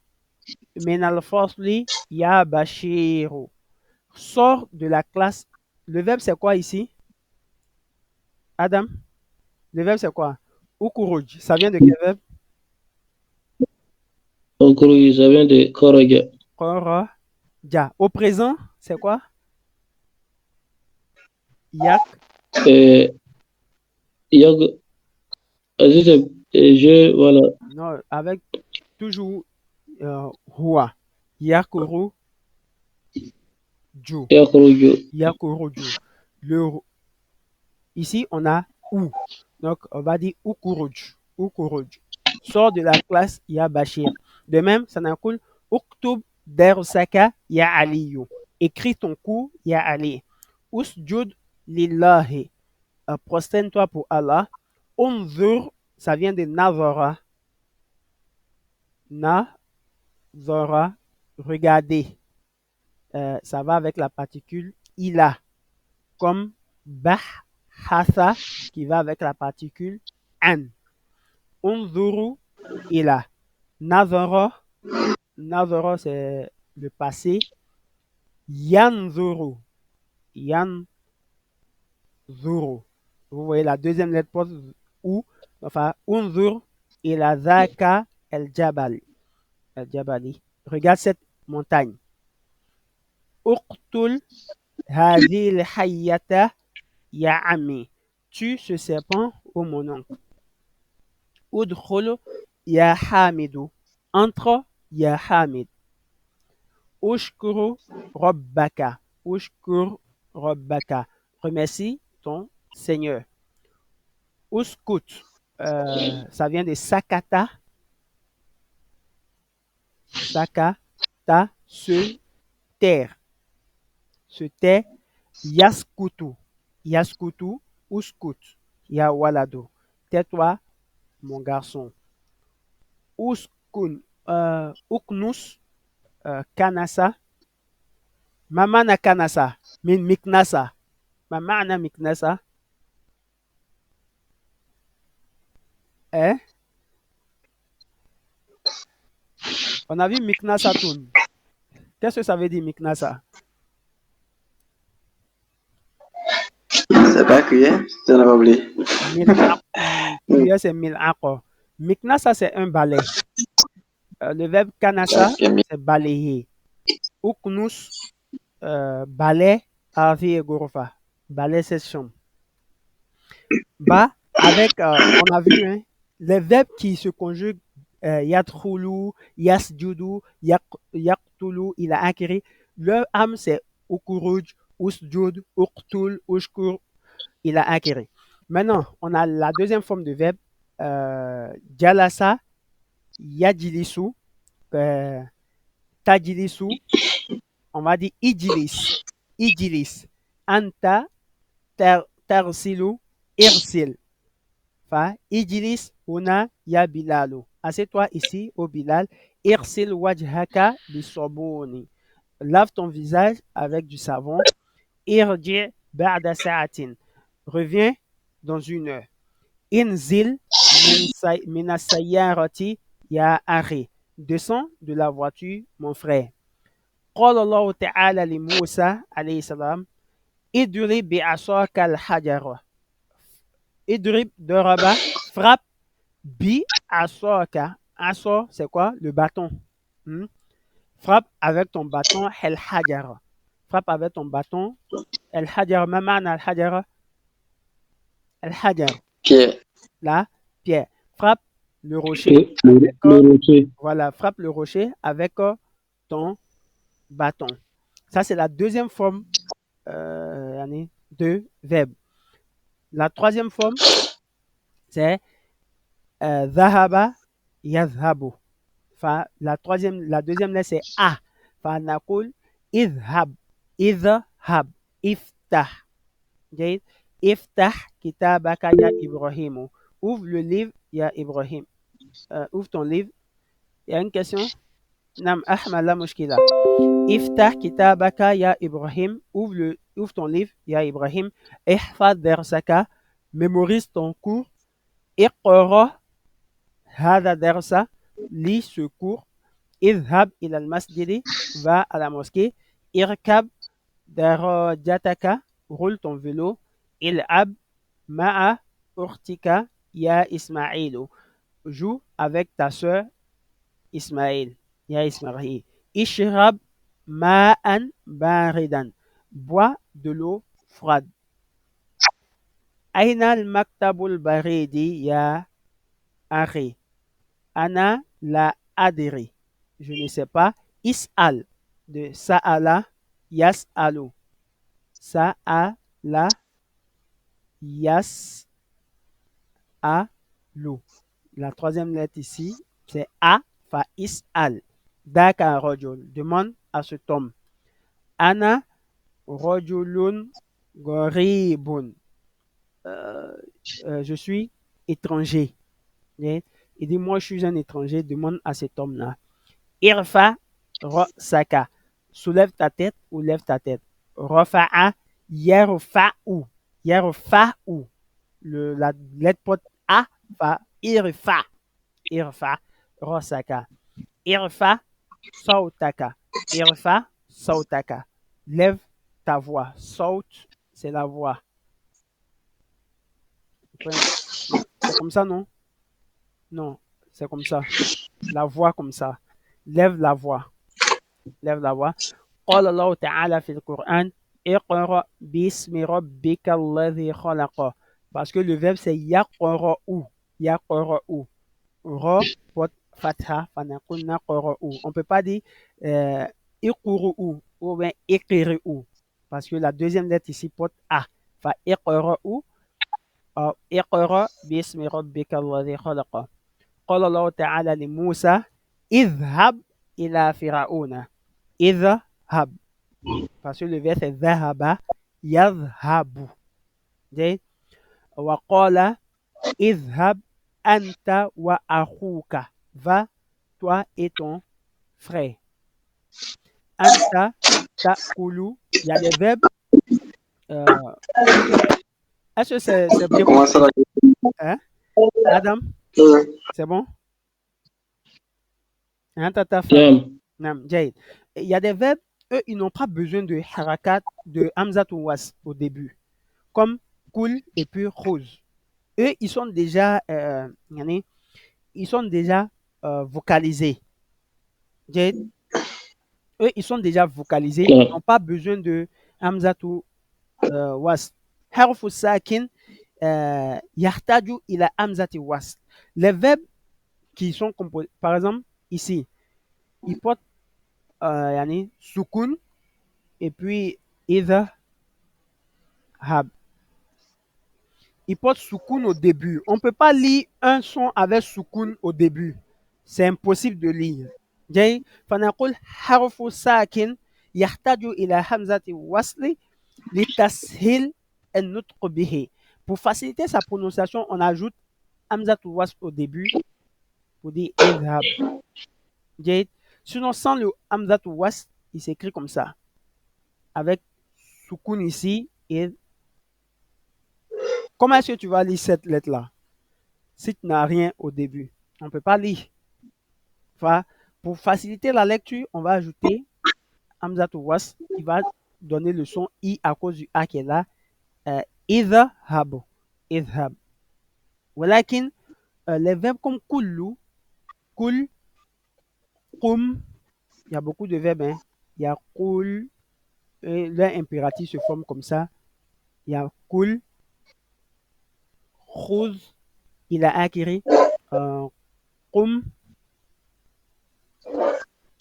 min al-fasli ya bashiru. Sort de la classe. Le verbe, c'est quoi ici? Adam? Le verbe, c'est quoi? Ukuruj. Ça vient de quel verbe? Okuru, ça vient de Koraja. Koraja. Au présent, c'est quoi? Yak. Yag. Je, voilà. Non, avec toujours huwa. Yakuru. Ju. Yakuruju. Yakuruju. Ici, on a ou. Donc, on va dire ukuruj. Ukuruj. Sort de la classe ya Bashir. De même, ça n'a cool. Uktub dersaka ya aliyu. Écris ton cours ya Ali. Usjud lillahi. Prosterne-toi pour Allah. Unzur, ça vient de Nazara. Nazara, regardez. Ça va avec la particule ila. Comme bahasa qui va avec la particule an. Unzuru ila. Nazara, nazara c'est le passé. Yanzuru, yanzuru. Vous voyez la deuxième lettre pose ou, enfin, unzur ila zaka el jabal, el jabali. Regarde cette montagne. Uqtul hadhil hayyata ya ami. Tue ce serpent, ô mon oncle. Udkhul ya hamidu. Entre ya hamid. Ushkuru rabbaka. Ushkur rabbaka. Remercie ton Seigneur. Uskut, ça vient de sakata. Sakata, se taire. Se taire. Yaskutu. Yaskutu, uskut. Ya walado. Tais-toi, mon garçon. Uskun, uknus, kanasa. Mamana kanasa, min miknasa. Mamana miknasa. Hein? On a vu miknasa tun. Qu'est-ce que ça veut dire miknasa? C'est pas cuillère, je n'ai pas oublié. Cuillère, c'est mil'aqo. Miknasa, c'est un balai. Le verbe kanasa, c'est balayer. Uknus, balai, arvi et gorofa. Balai, c'est chambre. Bah, avec, on a vu, hein, les verbes qui se conjuguent, yadkhulu, yasjudu, yaqtulu, il a acquis. Leur âme, c'est ukuruj, usjud, uqtul, ushkur, il a acquis. Maintenant, on a la deuxième forme de verbe, jalasa, yajilisu, tajilisu, on va dire ijilis, ijilis, anta, tarsilu, irsil. Fa, ijilis, una, ya bilalu. Assieds-toi ici, au Bilal. Irsil wajhaka bisobuni. Lave ton visage avec du savon. Irji ba'da sa'atin. Reviens dans une heure. Inzil min sayyarati ya akhi. Descends de la voiture, mon frère. قال الله تعالى لموسى عليه السلام اضرب بعصاك الحجر. Idrib, doraba, frappe, bi, asoka. Aso, c'est quoi? Le bâton. Frappe avec ton bâton, el hajara. Frappe avec ton bâton, el hajara. Maman al hajara. El hajar. Pierre. Là, pierre. Frappe le rocher. Le rocher. Voilà, frappe le rocher avec ton bâton. Ça, c'est la deuxième forme de verbe. La troisième forme, c'est Zahaba yazhabu. Enfin, la deuxième lettre c'est A. Fa nakul idhab. Idhab. Iftah. Okay? Iftah kitabaka ya Ibrahimu. Ouvre le livre, ya Ibrahim. Ouvre ton livre. Il y a une question? Nam ahma la mushkila. Iftah kitabaka ya Ibrahim. Ouvre ton livre, ya Ibrahim. Ihfad dersaka. Mémorise ton cours. Iqra hada dersa. Lis ce cours. Idhab ila al-masjidi. Va à la mosquée. Irkab darajataka. Roule ton vélo. Il'ab ma'a urtika ya Ismaïlu. Joue avec ta sœur Ismaïl. Ya Ismaïl. Ishrab ma'an baridan. Bois de l'eau froide. Aina al-maktabul baridi ya akhi. Ana la adiri. Je ne sais pas. Is'al de sa'ala yas'alu. Sa'ala yas'alu. La troisième lettre ici, c'est A, fa is'al. Daka rajul. Demande à cet homme. Ana rajulun goribun. Je suis étranger. Il dit, moi, je suis un étranger. Demande à cet homme-là. Irfa ra'saka. Soulève ta tête ou lève ta tête. Rafa'a yarfa'u. Yarfa'u. La lettre porte A, fa irfa. Irfa. رأسك. ارفع صوتك. ارفع صوتك. Lève ta voix. صوت, c'est la voix. C'est comme ça, non? Non, c'est comme ça. La voix comme ça. Lève la voix. Lève la voix. قال الله تعالى في القرآن اقرأ باسم ربك الذي خلق. Parce que le verbe c'est يقرأ. يقرأ. Ra, pot, fatha, fanakun, naqra'u. On ne peut pas dire iqru'u ou bien iqri'u. Parce que la deuxième lettre ici porte A. Fa iqra'u, iqra bismi rabbika alladhi khalaqa. قال الله تعالى لموسى اذهب إلى فرعون. اذهب. Parce que le verbe c'est ذهب يذهب. وقال اذهب anta wa akhuka. Va, toi et ton frère. Anta, ta'kulu. Il y a des verbes. Est-ce que c'est bien Comment ça va? hein? Adam, Euh, c'est bon? Hein, tata Naam. Nam, Jaïd. Il y a des verbes, eux, ils n'ont pas besoin de harakat, de hamzat ou was au début. Comme kul et puis khuz. Eux, ils sont déjà, ils sont déjà vocalisés. Jaïd. Eux, ils sont déjà vocalisés. Ils n'ont pas besoin de hamzat ou was. Harfu sakin yahtaju ila hamzati was. Les verbes qui sont composés, par exemple, ici, ils portent sukun et puis idha hab. Ils portent sukun au début. On ne peut pas lire un son avec sukun au début. C'est impossible de lire. جاي فنقول حرف ساكن يحتاج إلى همزة وصل لتسهيل النطق به. Pour faciliter sa prononciation, on ajoute hamzat wasl au début pour dire idhab. Sinon, sans le hamzat wasl, il s'écrit comme ça. Avec soukoun ici et. Comment est-ce que tu vas lire cette lettre-là? Si tu n'as rien au début, on ne peut pas lire. Enfin, pour faciliter la lecture, on va ajouter hamzat wasl qui va donner le son I à cause du A qui est là. Idhab. Idhab. ولكن les verbes comme kullu, kul, kum, il y a beaucoup de verbes. Hein. Il y a kul, l'impératif se forme comme ça. Il y a kul, khuz, il a acquis, kum.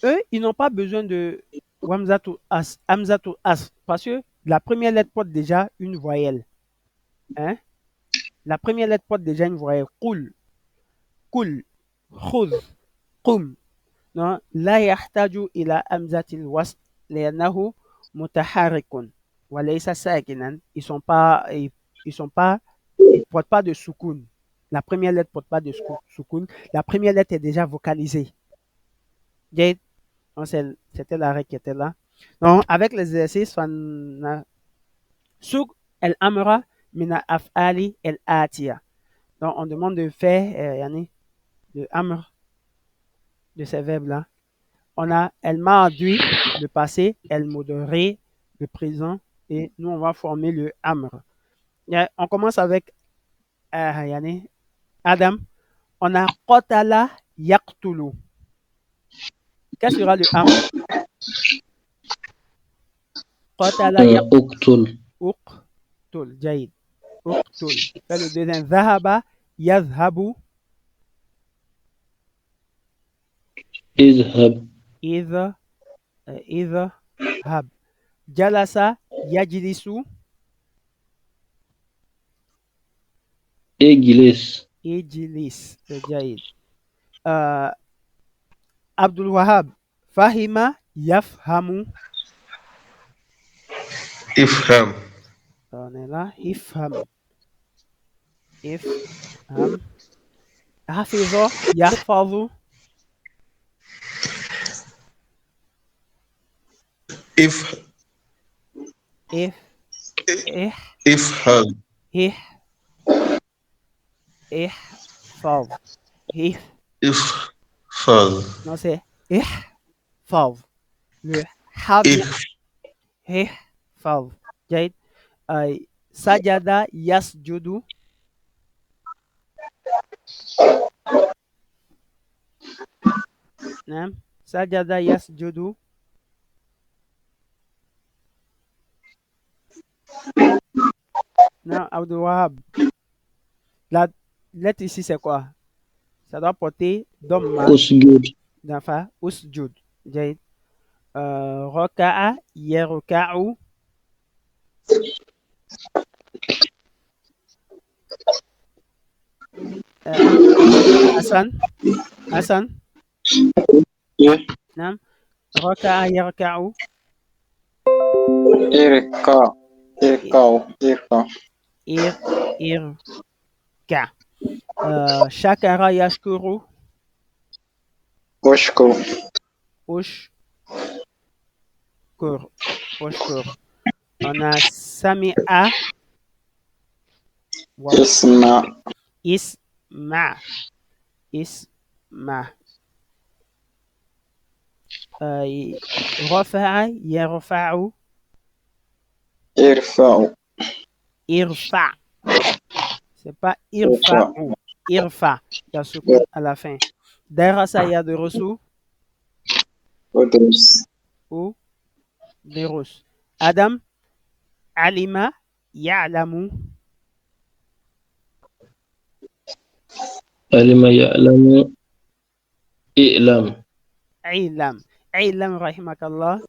Eux, ils n'ont pas besoin de hamzatu as, parce que la première lettre porte déjà une voyelle. Hein? La première lettre porte déjà une voyelle. Kul, kul, khuz, kum. Non, لا يحتاج إلى همزة الوصل لأنه متحرك وليس ساكنا. Ils portent pas de soukoun. La première lettre porte pas de soukoun. La première lettre est déjà vocalisée. C'était la règle qui était là. Donc, avec les exercices, souk el amra mina af'ali el atia. Donc, on demande de faire le amr de ces verbes-là. On a el ma'adui, le passé, el modéré, le présent, et nous, on va former le amr. On commence avec Adam. On a qatala yaqtulu. Quel sera le amr? Qatala Uqtul. Uqtul, jaïd. Uqtul. Fais le deuxième. Zahaba yazhabu. Izhab. Izhab. Jalasa yajlisu. Ijlis. Ijlis, jaïd. Abdul Wahab. Fahima yafhamu. Ifham. On est là. Ifham. Ifham. Hafiza yahfazu. If. If. Ifham. Ihfaz. Ifham. ihfaz, Non, c'est ihfaz. Le ha bien. Ihfaz. جيد. سجد يسجد. نعم. سجد يسجد. Non, Abdul Wahab. La lettre ici, c'est quoi? Ça doit porter Dhamma. Usjud. D'enfant. Usjud. جيد. ركع يركع. Hassan. Hassan. Yeah. نعم. ركع يركع. Irka. Irka. Irka. إركع. شكر يشكر. Ushku. أشكر. أشكر. On a سمع. Isma. اسمع. اسمع. رفع يرفع. Irfa'u. ارفع. C'est pas irfa. Irfa. Il y a soukoun à la fin. Darasa yadrusu. Udrus. Ou درس. Adam. Alima ya'lamu. Alima ya'lamu. I'lam. Ilam. Ilam rahimakallah.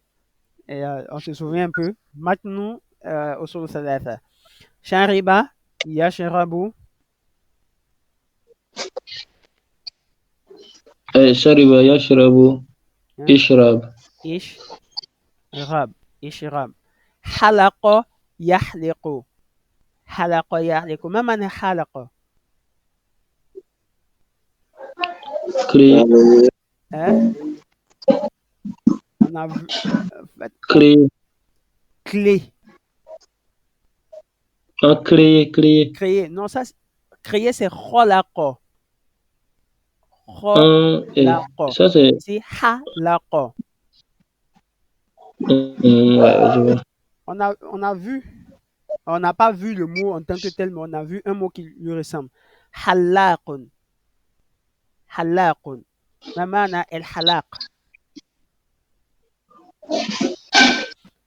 Et, on se souvient un peu. Maintenant, usul thalatha. Shariba yashrabu. Shariba yashrabu. Ishrab. إشرب. إشرب. حلق يحلق. حلق يحلق. ما معنى حلق؟ Créer. Hein? On a vu. Créer. Clé. Créer. Créer. Créer. Non, ça, créer, c'est khalaqa. Ça, c'est. C'est halaqa. Ouais, je vois. On a vu. On n'a pas vu le mot en tant que tel, mais on a vu un mot qui lui ressemble. Halaqun. Halaqun. Ma mana el halaq.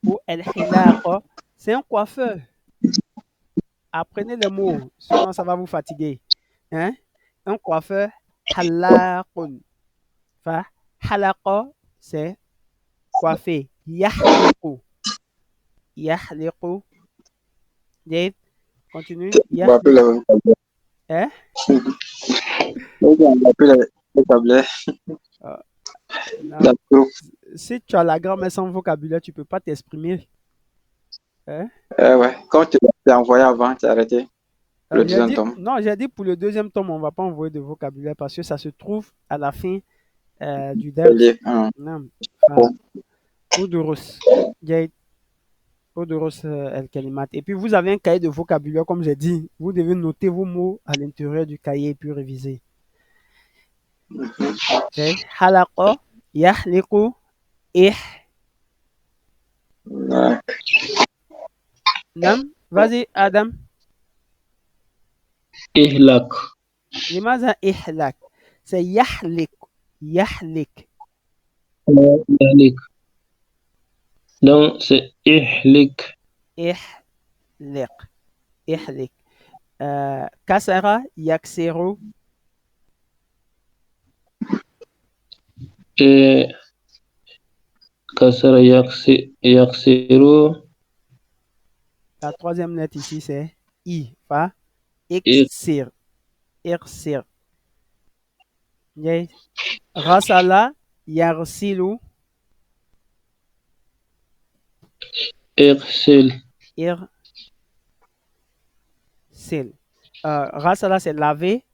Ou el hilaqa. C'est un coiffeur. Apprenez le mot, sinon ça va vous fatiguer. Hein? Un coiffeur, halaqun. Enfin, halaqa, c'est coiffer. Yahliqu. Yahliqu. Dave, continue. On va plus le vocabulaire. Hein? On va plus le vocabulaire. Non. Si tu as la grammaire sans vocabulaire, tu ne peux pas t'exprimer. Hein? Ouais. Quand tu l'as envoyé avant, tu as arrêté le deuxième tome. Non, j'ai dit pour le deuxième tome, on ne va pas envoyer de vocabulaire parce que ça se trouve à la fin du dernier. Non. Udurus. Udurus el-Kalimat. Et puis vous avez un cahier de vocabulaire, comme j'ai dit. Vous devez noter vos mots à l'intérieur du cahier et puis réviser. Halaqa, yahliqu, Nam, vas-y, Adam. Ihlak. لماذا إحلاك؟ C'est يحلق. يحلق. Ihlik. Donc, c'est ihlik. إحلق. إحلق. كسر يكسر. Kasara yaksiru. La troisième lettre ici, c'est I. Fa. Iksir. Iksir. Rasala yarsilu. Irsil. Irsil. Rasala, c'est laver.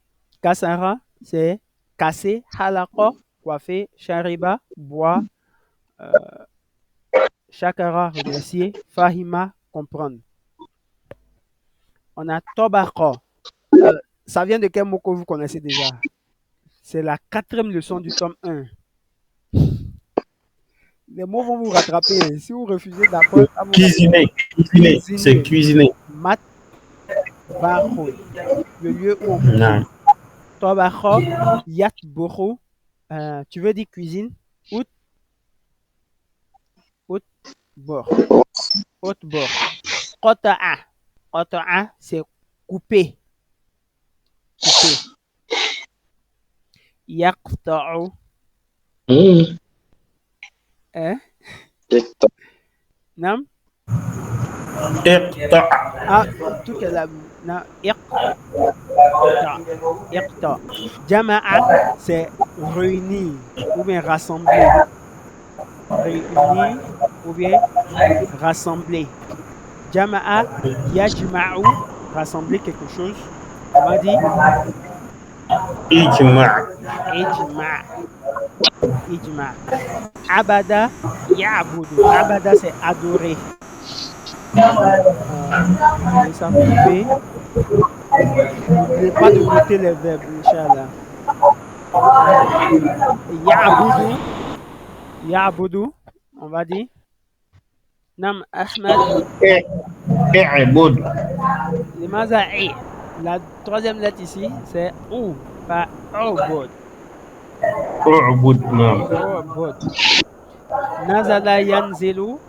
Kasara, c'est casser. Halaqa, coiffer. Shariba, boire. Shakara, remercier. Fahima, comprendre. On a Tobaqa. Ça vient de quel mot que vous connaissez déjà? C'est la 4e leçon du tome 1. Les mots vont vous rattraper. Hein. Si vous refusez d'apprendre à vous Cuisiner. C'est cuisiner. Mat Bahoun. Le lieu où on cuisine. Non. Tobacho Yat Boro. Tu veux dire cuisine? Out bor. Out bor. Qota'a. Qota'a, c'est couper. Couper. Yaqta'u. Hein? Nam? Iqta. Ah, tout que la. Na, iqta. Iqta. Jama'a, c'est réunir ou bien rassembler. Réunir ou bien rassembler. Jama'a, yajma'u, rassembler quelque chose. On va dire Ijma. ijma. Abada, ya'budu. Abada, c'est adorer. Ça couper. N'oubliez pas de noter les verbes, Inch'Allah. Ya'budu, on va dire. Nam Ahmad. I'bud. La 3e lettre ici, c'est ou, pas ubud. U'bud. Non. Ubud. Nazala yanzilu.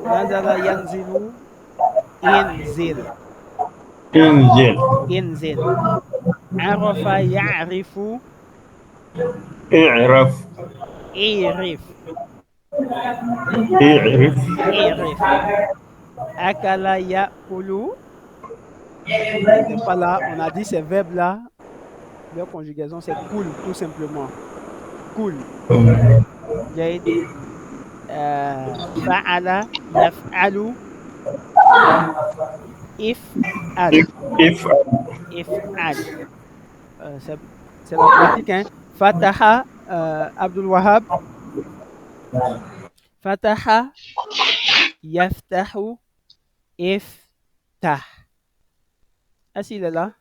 Nazala yanzilu. Inzil. Arafa ya'rifu. I'raf. Irif. Akala ya'kulu. Pas là, on a dit ces verbes-là, leur conjugaison c'est cool, tout simplement. Cool. Fa'ala yaf'alu. If'al. C'est la pratique, hein. Fataha, Abdul Wahab. Fataha, yaftahu, iftah. Est-ce qu'il est là?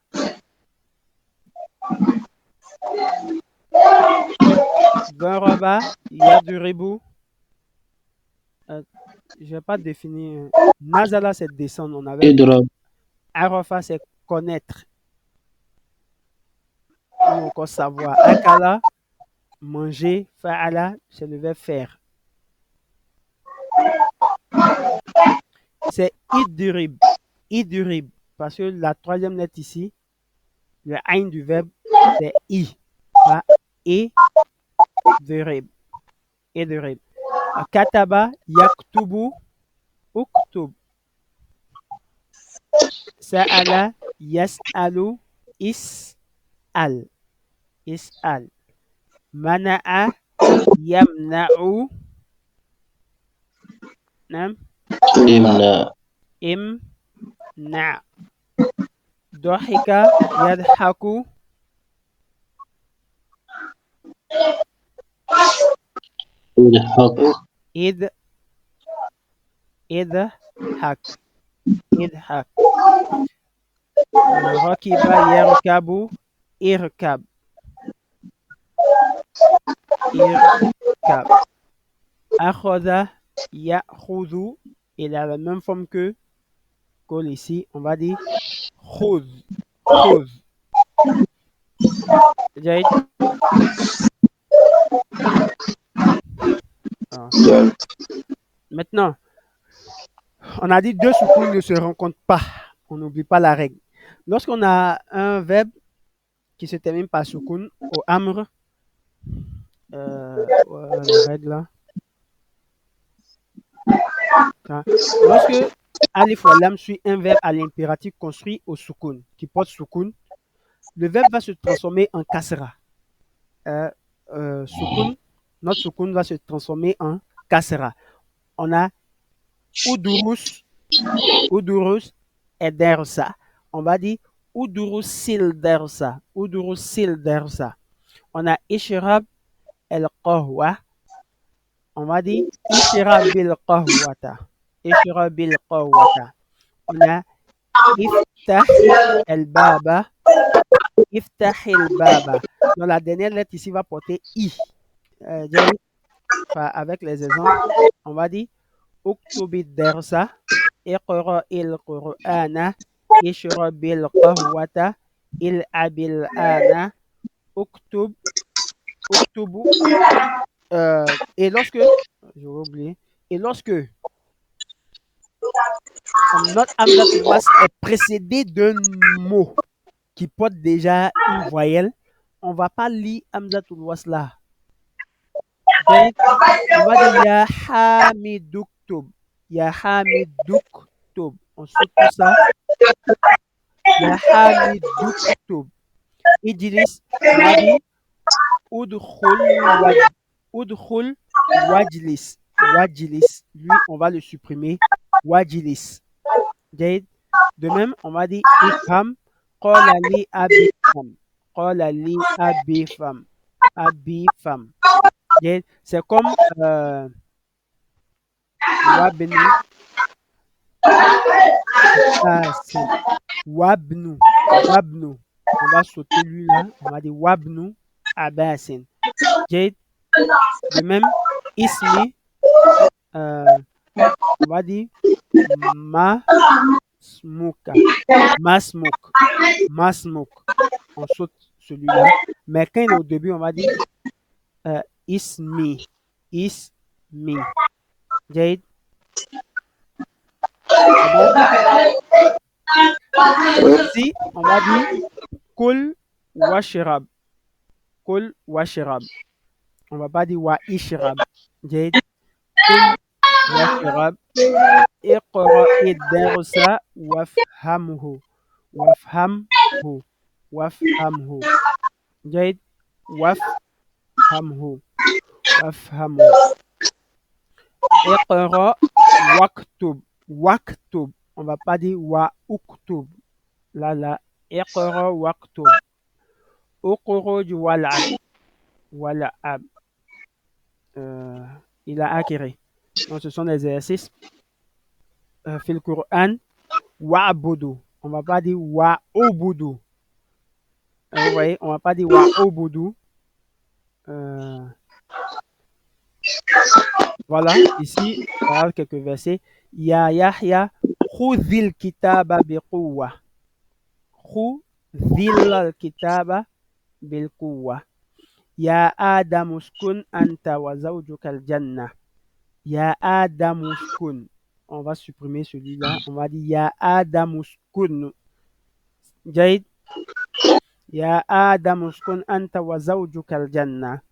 Garaba, yaduribu. Je vais pas définir. Nazala, c'est descendre. On avait. Arafa, c'est connaître. Ou encore savoir. Akala, manger. Fa'ala, c'est le verbe faire. C'est idurib. Idurib. Parce que la 3e lettre ici, le ain du verbe, c'est i. Pas et durib. Et durib. Kataba, yaktubu, uktub. Sa'ala, yas'alu, is'al. Is'al. Mana'a, yamna'u. Nam? Imna. Dohika, yadhaku. Idhak. Rakiba yarkabu, irkab. Akhoda ya'khudhu. Il a la même forme que col ici. On va dire khudh. Maintenant, on a dit 2 soukoun ne se rencontrent pas. On n'oublie pas la règle. Lorsqu'on a un verbe qui se termine par soukoun au amr, la règle là. Lorsque alif wa lam suit un verbe à l'impératif construit au soukoun, qui porte soukoun, le verbe va se transformer en kasra. Notre soukoun va se transformer en kasra. On a udurus et dersa. On va dire udurus sil dersa. On a ishrab el qahwa. On va dire ishrab bil qahwata. On a Iftah el-baba. Iftah el-baba. Donc, la dernière lettre ici va porter I. Jay, avec les exemples, on va dire Uktubi dersa, Iqra il-Qur'ana, Ishrabil qahwata, Il-abil ana, Uktub, Uktubu. Et lorsque, je vais oublier, et lorsque notre Hamzatul Wasl est précédé d'un mot qui porte déjà une voyelle, on ne va pas lire Hamzatul Wasl là. Donc, on va dire Ya Hamiduktub. Ya Hamiduktub. On saute tout ça. Ya Hamiduktub. Idris, on va dire Udkhul Wajlis. Wajlis. Lui, on va le supprimer. Wajlis. Jade. De même, on va dire Ifham. Qala li abifam. Qala li abifam. Abifam. Jade. C'est comme Wabnu. C'est Wabnu. Wabnu. On va sauter lui là. On va dire Wabnu Abasin. Jade. De même, Ismi. On va dire Masmuka. Masmuk. Masmuk. On saute celui-là. Mais quand il est au début, on va dire Ismi. Ismi. Jade. Ici, on va dire Kul Washrab. Kul Washrab. On va pas dire Wa Ishrab. Jade. Kul Washrab. Iqra id-darsa wafhamhu. Wafhamhu. Wafhamhu. Jade. Wafhamhu. Wafhamhu. Iqra waktub. Waktub. On va pas dire wa uktub. Là. Iqra waktub. Ukhruj wal'ab. Wal'ab. Il a acquéré. Donc, ce sont des exercices. Fil Qur'an. Wa'budu. On va pas dire wa'ubudu. Vous voyez, on va pas dire wa'ubudu. Voilà, ici, on a quelques versets. Ya Yahya, khudhil kitaba biquwa. Khudhil kitaba bilquwa. Ya Adam uskun anta wa zawjuka al-jannah. Ya Adam uskun. On va supprimer celui-là. On va dire Ya Adam uskun. Jaïd. Ya Adam uskun anta wa zawjuka al-jannah.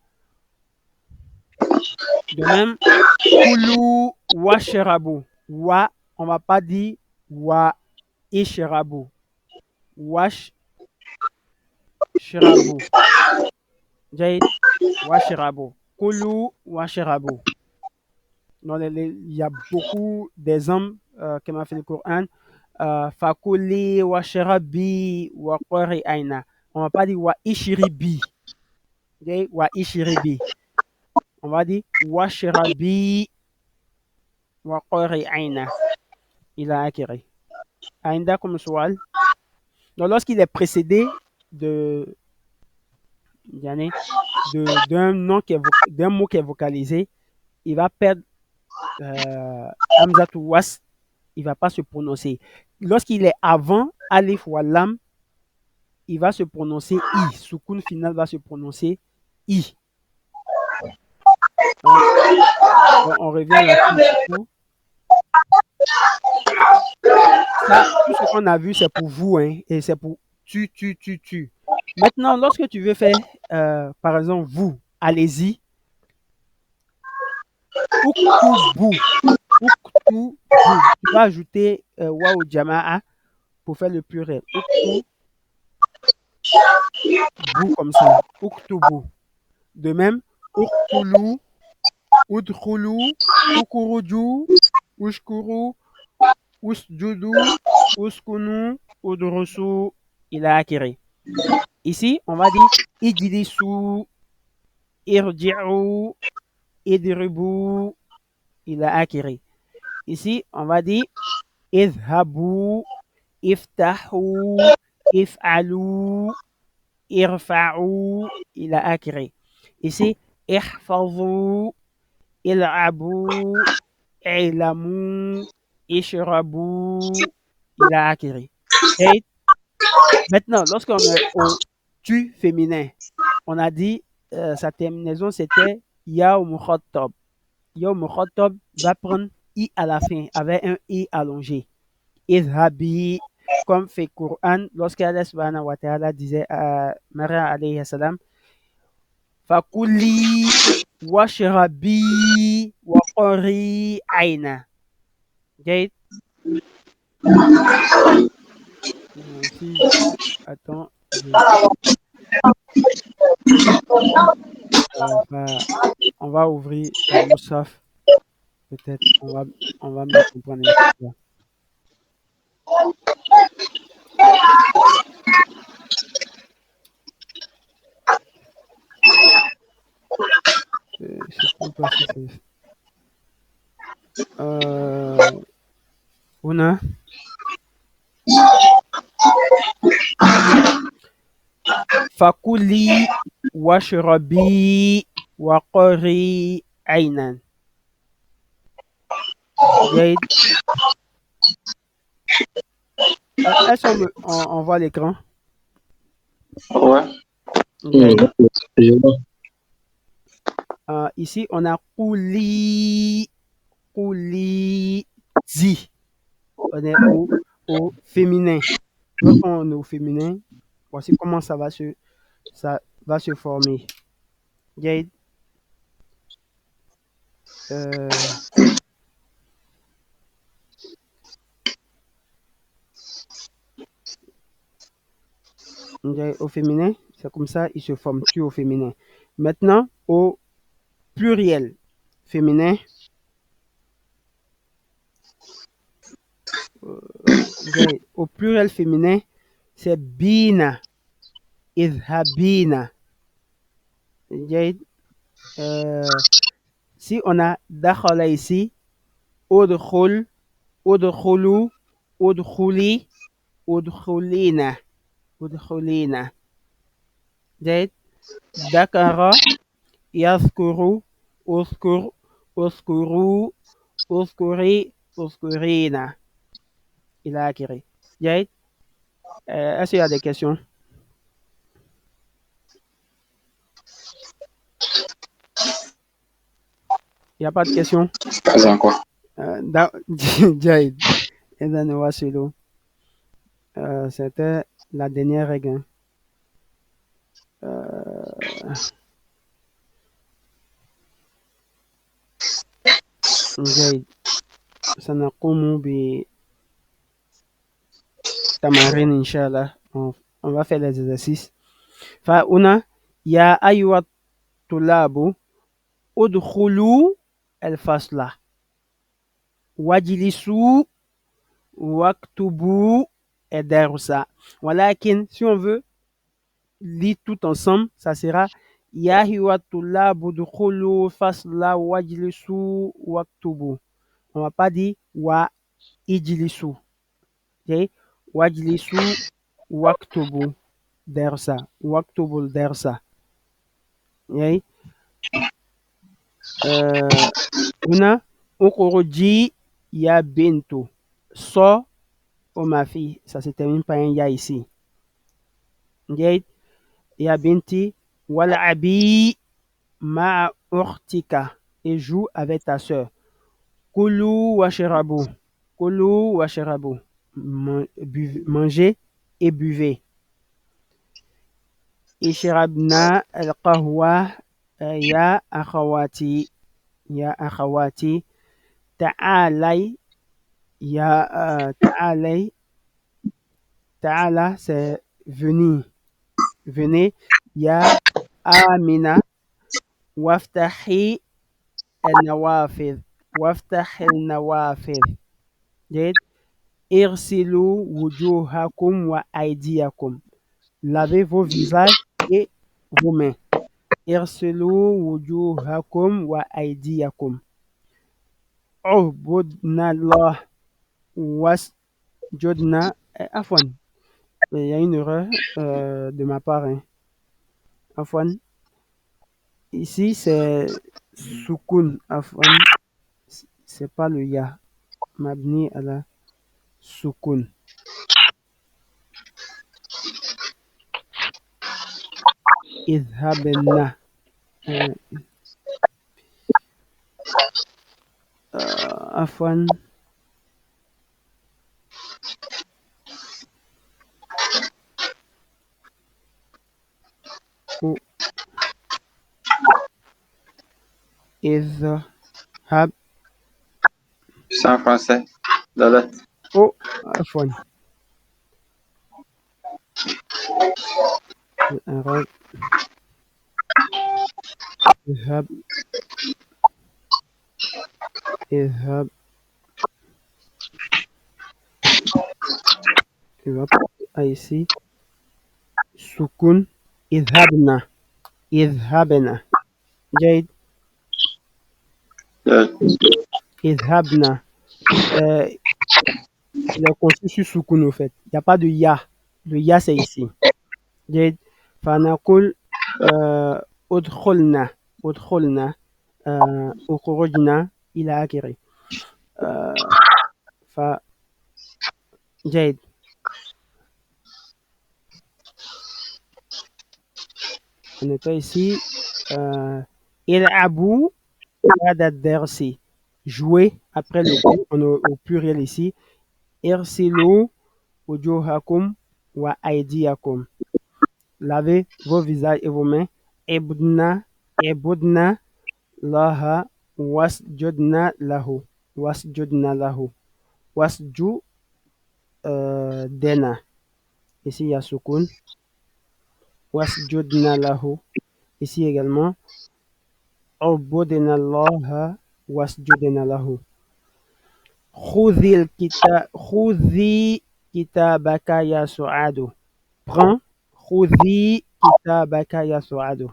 De même, Kulu washrabu. Wa, on va pas dire wa ishrabu. Washrabu. Jaïd, washrabu. Kulu washrabu. Il y a beaucoup d'exemples qui m'a fait le Coran. Fakuli washrabi wa qari aina. On va pas dire wa ishribi. Jaïd, wa ishribi. On va dire washrabi wa qari aina. Il a acquéré. Aïnda comme soal. Donc, lorsqu'il est précédé d'un mot qui est vocalisé, il va perdre Hamzatul Wasl, il ne va pas se prononcer. Lorsqu'il est avant Alif ou Lam, il va se prononcer I. Soukoun final va se prononcer I. Donc, on revient là-dessus. Ça, tout ce qu'on a vu, c'est pour vous, hein, et c'est pour tu. Maintenant, lorsque tu veux faire, par exemple, vous, allez-y. Uktubu. Uktubu. Tu vas ajouter waou jama'a pour faire le pluriel. Uktubu comme ça. Uktubu. De même, uktulu, udkhulu, ukuruju, ushkuru, usjudu, uskunu, udrusu. Il a acquéré. Ici, on va dire idlisu, irji'u, idribu. Il a acquéré. Ici, on va dire idhabu, افتحوا افعلوا ارفعوا إلى آخره. Ici, احفظوا العبوا اعلموا اشربوا إلى آخره. Et maintenant, lorsqu'on est au tu féminin, on a dit sa terminaison c'était Yaoum Khattab. Yaoum Khattab va prendre I à la fin avec un I allongé. Izhabi, comme fait Coran, lorsqu'Allah subhanahu wa ta'ala disait à Maria alayhi salam, Fakuli washrabi wa qari aina. Okay? Si, attends, on va ouvrir le Moussaf. Peut-être on va mieux comprendre. Je ne sais pas si c'est. هنا فكلي واشربي وقري عينا. جيد. Est-ce qu'on voit l'écran? Ouais. Ici, on a Kouli, Zi. On est au féminin. Lorsqu'on est au féminin, voici comment ça va se former. Jade. Au féminin, c'est comme ça, il se forme tu au féminin. Maintenant, au pluriel féminin, au pluriel féminin, c'est bina, izhabina. Si on a dakhala ici, udkhul, udkhulu, udkhuli, udkhulina, udkhulina. Dakara, yaskuru, uskur, uskuru, uskuri, uskurina. Il a acquis. Est-ce qu'il y a des questions? Il n'y a pas de questions? Pas encore. Jaïd. C'était la dernière règle. جيد سنقوم بتمارين إن شاء الله. On va faire les exercices. فهنا يا أيها الطلاب ادخلوا الفصل واجلسوا واكتبوا الدرس. ولكن si on veut lire tout ensemble, ça sera يا أيها الطلاب ادخلوا الفصل واجلسوا واكتبوا. On va pas dire wa ijlisu. Okay? Wajlisu waktubu dersa. Waktubu dersa. Okay? Huna ukhruji ya bintu. So oh ma fille, ça se termine par un ya ici. Okay? Ya binti wal'abi ma ukhtika et joue avec ta sœur. Kulu washrabu. Kulu washrabu. Mangez et buvez. Ishrabna al-qahwa ya akhawati. Ya akhawati. Ta'alay. Ya ta'alay. Ta'ala, c'est venir. Venez. Ya amina. Waftahi al-nawafidh. Waftahi al-nawafidh. Jade. Irsilu wujuhakum wa aydiyakum. Lavez vos visages et vos mains. Irsilu wujuhakum wa aydiyakum. Ubudna Allah wasjudna Afwan, il y a une erreur de ma part. Hein. Afwan. Ici, c'est Sukun. Afwan. C'est pas le Ya. Mabni à la Sukun. Idhabenna. Afwan. Ou Idhab. C'est en français. La lettre. Oh, Afwan. Arabe. Idhab. Idhab. Tu vas ici. Sukun. Idhabna. Idhabna. Jaid. Idhabna. Il est construit sur Sukun au fait. Il n'y a pas de Ya. Le Ya, c'est ici. Jaid. Fanakul. Udkhulna. Udkhulna. Ukhrujna. Il a acquéri. Fa. Jaid. On était ici. Il'abu ba'da dersi. Jouer après le coup. On est au pluriel ici. Irsilu wujuhakum wa aydiyakum. Lavez vos visages et vos mains. Ibudna laha wasjudna lahu. Wasjudna lahu. Wasju dena. Ici, il y a sukun. Wasjudna lahu. Ici également. Ubudna laha wasjudna lahu. Khudhi kitabaka ya su'adu. Prends. Khudhi kitabaka ya su'adu.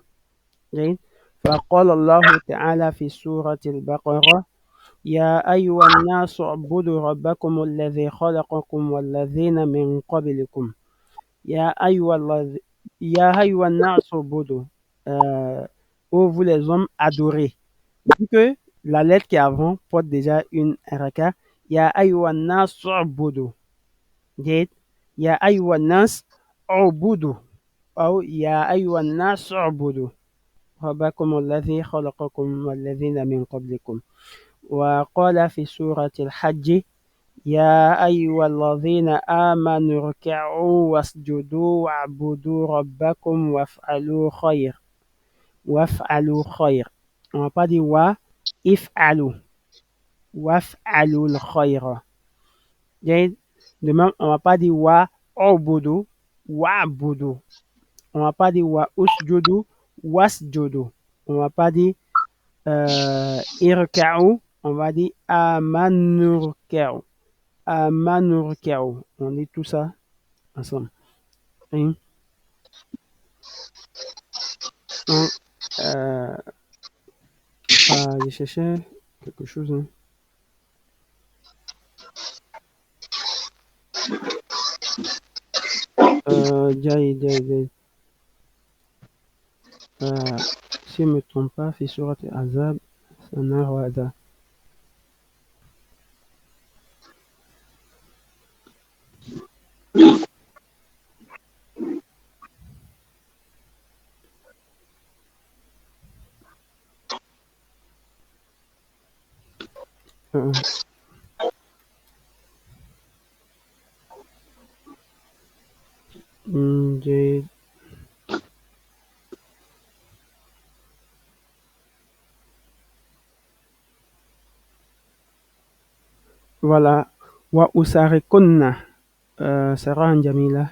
جيد. فقال الله تعالى في سورة البقرة يا أيها الناس اعبدوا ربكم الذي خلقكم والذين من قبلكم يا أيها الناس اعبدوا ô vous les hommes adorés. Vu que la lettre qui est avant porte déjà une haraka, Ya ayyuhan nas u'budu. جيد. Ya ayyuhan nas u'budu. أو يا أيها الناس اعبدوا ربكم الذي خلقكم والذين من قبلكم. وقال في سورة الحج يا أيها الذين آمنوا اركعوا واسجدوا واعبدوا ربكم وافعلوا خير. وافعلوا خير. On va pas dire wa if'alu. Waf'alu al-khayra. De même, on va pas dire wa ubudu. Wa'budu. On va pas dire wa usjudu. Wasjudu. On va pas dire irka'u. On va dire amanurka'u. Amanurka'u. On dit tout ça ensemble. Hein? Donc, j'ai cherché quelque chose. Hein. Jaïd. Si je ne me trompe pas, fi surat Azab, Sana Wada. Jaïd. Voilà. Wa usarikunna. Sarah Jamila.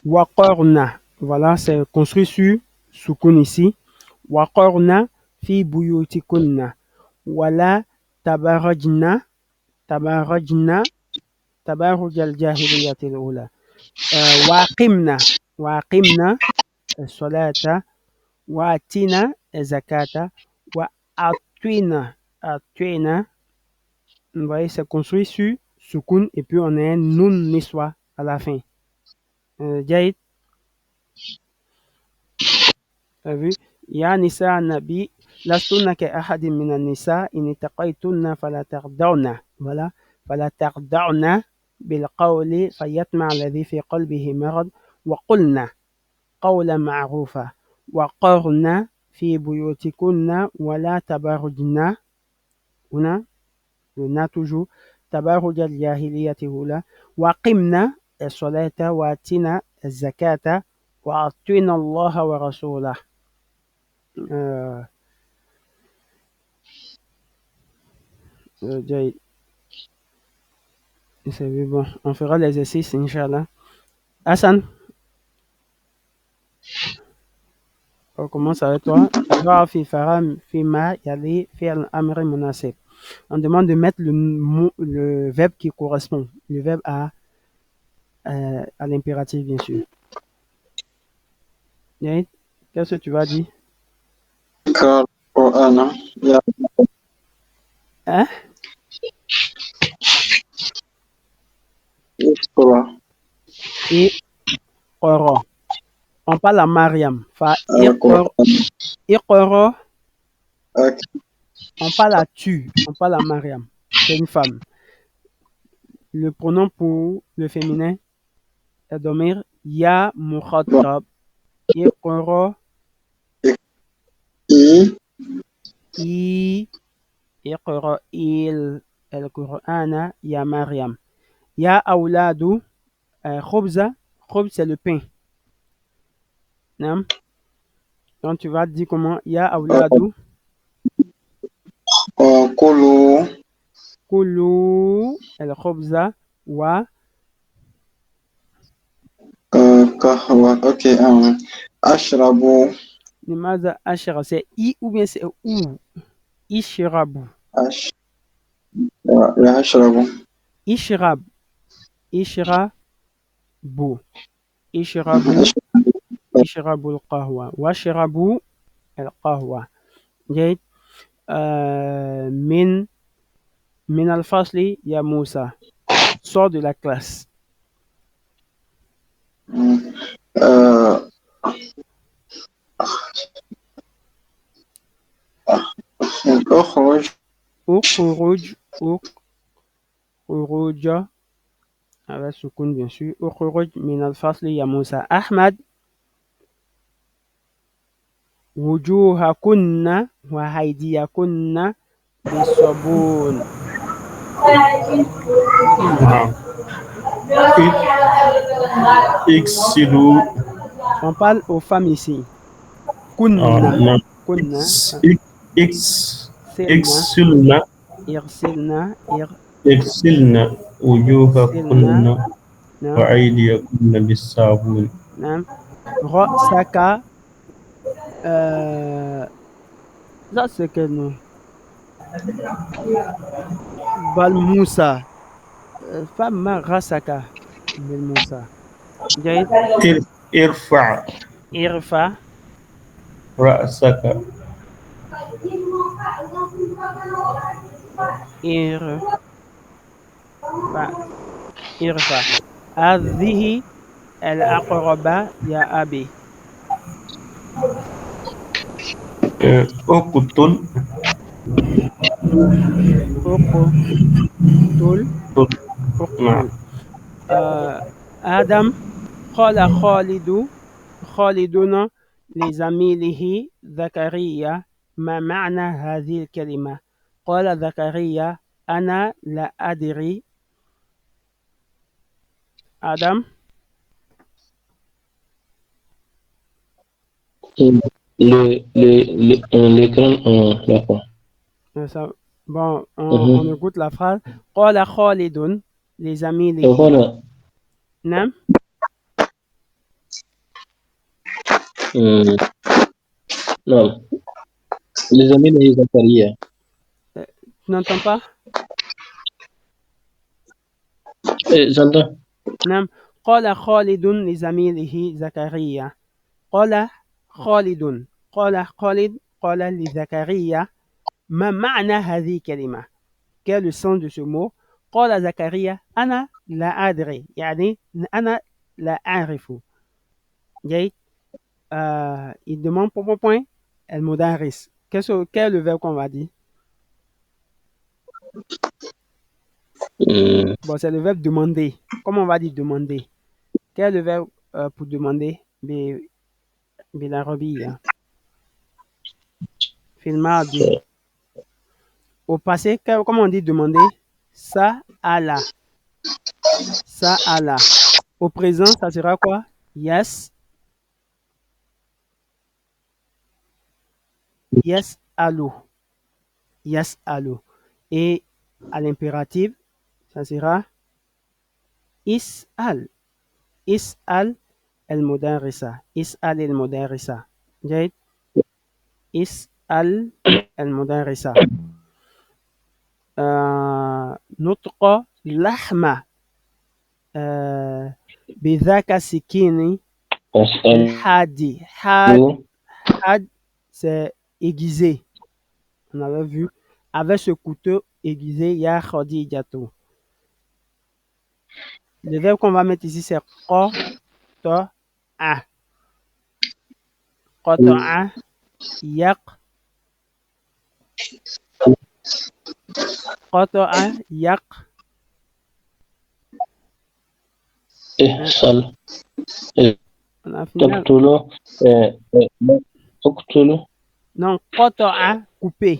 Waqarna. Voilà, c'est construit sur sukun ici. Waqarna fi buyutikunna. Wala tabarajna. Tabaruj al-jahiliyatil ula. Waqimna. وأقمنا الصلاة وآتينا الزكاة وأطعنا. Vous voyez, c'est construit sur sukun et puis on a un nun niswa à la fin. Jaïd, t'as vu? Ya nisa nabi, lastunna ka ahadin minan nisa, in ittaqaytunna fala tardawna. Voilà. فلا تخضعن بالقول فيطمع الذي في قلبه مرض وقلنا قولا معروفا وقرنا في بيوتكن ولا تبرجن هنا هنا toujours تبرج الجاهلية الأولى وقمنا الصلاة وآتينا الزكاة وأطعنا الله ورسوله. جيد. C'est bon. On fera l'exercice, Inch'Allah. Hassan, on commence avec toi. On demande de mettre le verbe qui correspond, le verbe à l'impératif, bien sûr. Yael, qu'est-ce que tu vas dire? Hein? Et Oro. On parle à Mariam. Iqoro. On parle à tu. On parle à Mariam. C'est une femme. Le pronom pour le féminin est domir ya mukhatab. Iqoro. Iqoro il Qur'ana ya Mariam. Ya awladu khubza. Khubz c'est le pain. Non? Donc tu vas dire comment? Ya awladu. Kulu al-khubza wa ashrabu. limaza ashra, c'est i ou bien c'est ou? Ishrabu. Ashrabu. Ishrab. Ishrabu. Ishrabu. Ishrabu al-qahwa. Washrabu al-qahwa. جيد. من الفصل يا موسى. Sors de la classe. اخرج. أخرج avec سكون bien sûr. أخرج من الفصل يا موسى. أحمد وجوهكن وأيديكن بالصابون. اغسلوا. On parle aux femmes ici. كنا اغسلنا وجوهكن وأيديكن بالصابون. نعم. رأسك ça c'est quel nom? Balmoussa. Femme rasaka. Balmoussa. ارفع رأسك. ارفع. هذه الأقربة يا أبي. اقتل. آدم قال خالدون لزميله زكريا ما معنى هذه الكلمة؟ قال زكريا أنا لا أدري. آدم l'écran, d'accord. Bon, on écoute la phrase. قال خالد لزميله. Voilà. نعم. Non. Les amis de Zacharia. Tu n'entends pas? J'entends. نعم. قال خالد لزميله زكريا قال خالد قال لزكريا ما معنى هذه الكلمة quel est le sens de ce mot قال زكريا أنا لا أدري يعني أنا لا أعرف جيد il demande point المدرس quel est le verbe qu'on va dire bon c'est le verbe demander comment on va dire demander quel est le verbe pour demander بالعربية في الماضي au passé comment on dit demander سأل au présent ça sera quoi yes يسأل et à l'impératif ça sera اسأل المدرسة اسأل المدرسة جيد اسأل المدرسة نطق لحمة بذاك السكين حاد c'est aiguisé on avait vu avec ce couteau aiguisé ya khadijatu le verbe qu'on va mettre ici c'est qata'a قطع احصل اقتله non قطع coupé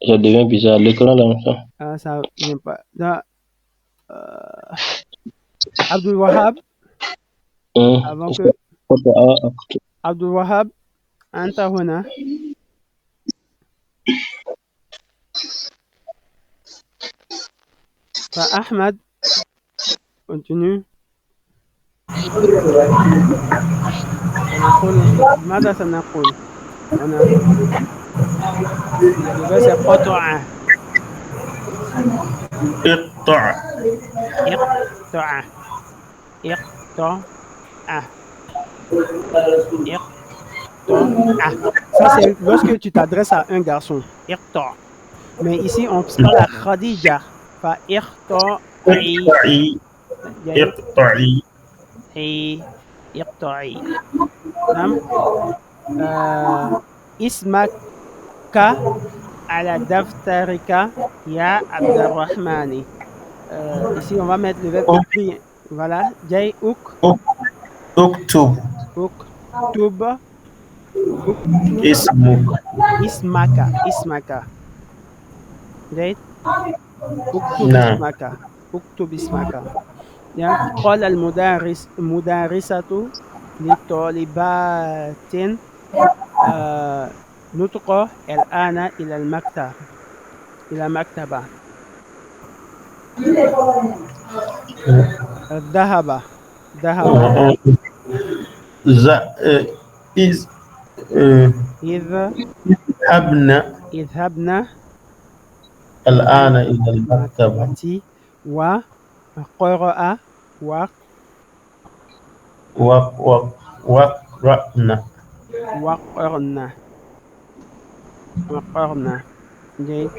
ça devient bizarre l'écran là ça vient pas Abdul Wahab avant que Abdul Wahab أنت هنا فأحمد continue ماذا سنقول هنا لبس قطع ça c'est lorsque tu t'adresses à un garçon mais ici on parle à Khadija اقطعي نعم اسمك على دفترك يا عبد الرحمن ici on va mettre le verbe écrit voilà جاي اكتب اسمك جيد اكتب اسمك يعني قال المدرسة للطالبات نطق الآن إلى المكتبة ذهب اذهبنا الآن إلى المكتبة وقرأ وقرنا جيد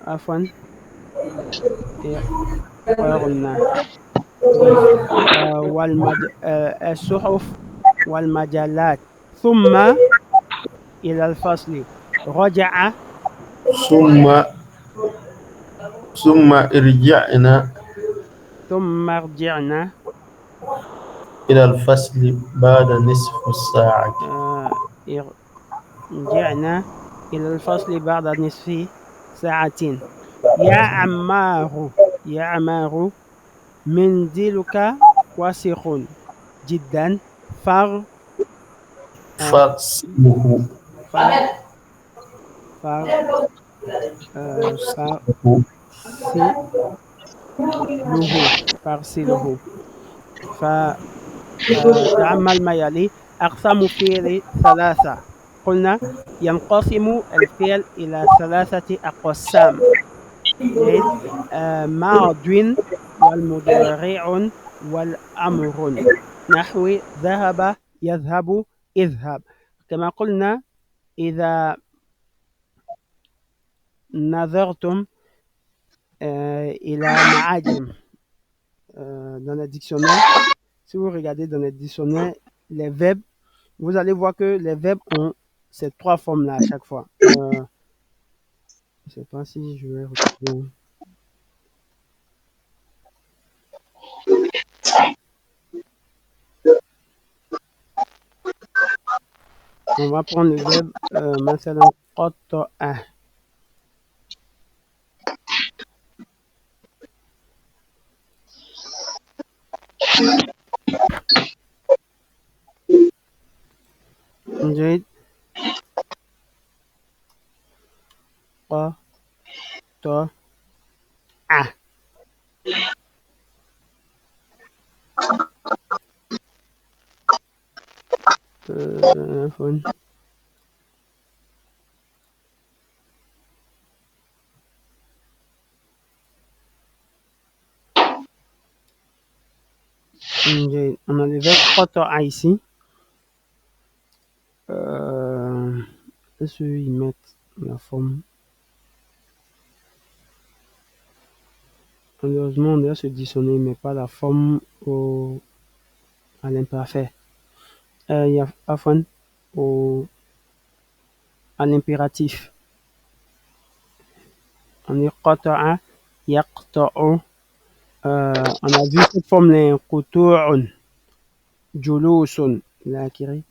عفوا قرنا الصحف والمجلات ثم إلى الفصل رجع ثم رجعنا إلى الفصل بعد نصف الساعة رجعنا إلى الفصل بعد نصف ساعة يا عمار منزلك واسع جدا فاغسله فاغسله فتأمل ما يلي أقسام فعل ثلاثة قلنا ينقسم الفعل إلى ثلاثة أقسام ماض والمضارع والأمر نحو ذهب يذهب اذهب. كما قلنا إذا نظرتم إلى معاجم dans le dictionnaire, si vous regardez dans le dictionnaire les verbes, vous allez voir que les verbes ont ces trois formes-là à chaque fois. Je ne sais pas si je vais retrouver. On va prendre le verbe مثلا قطع. جيد. قطع. عفوا. جيد. On a le verbe قطع ici. Est-ce qu'ils mettent la forme? Malheureusement, on doit se dissonner, mais pas la forme à l'imparfait. Il y a afin à l'impératif. On est قطع يقطع. On a vu cette forme les قطوع جلوس إلى آخره.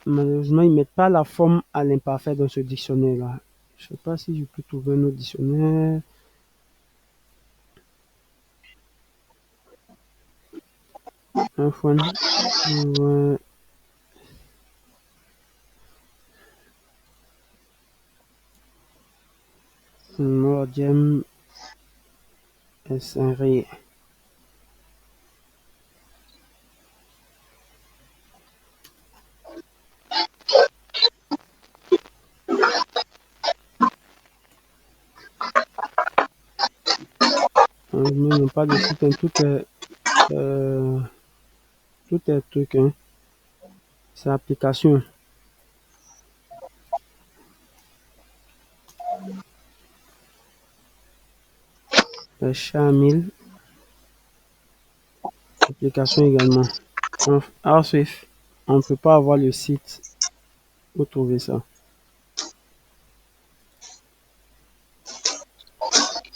Malheureusement, ils ne mettent pas la forme à l'imparfait dans ce dictionnaire-là. Je ne sais pas si je peux trouver un autre dictionnaire. عفوا. معجم السريع. Non, pas de site, hein. Tout est truc, hein. C'est application. Shamil. Application également. Ensuite, on ne peut pas avoir le site où trouver ça.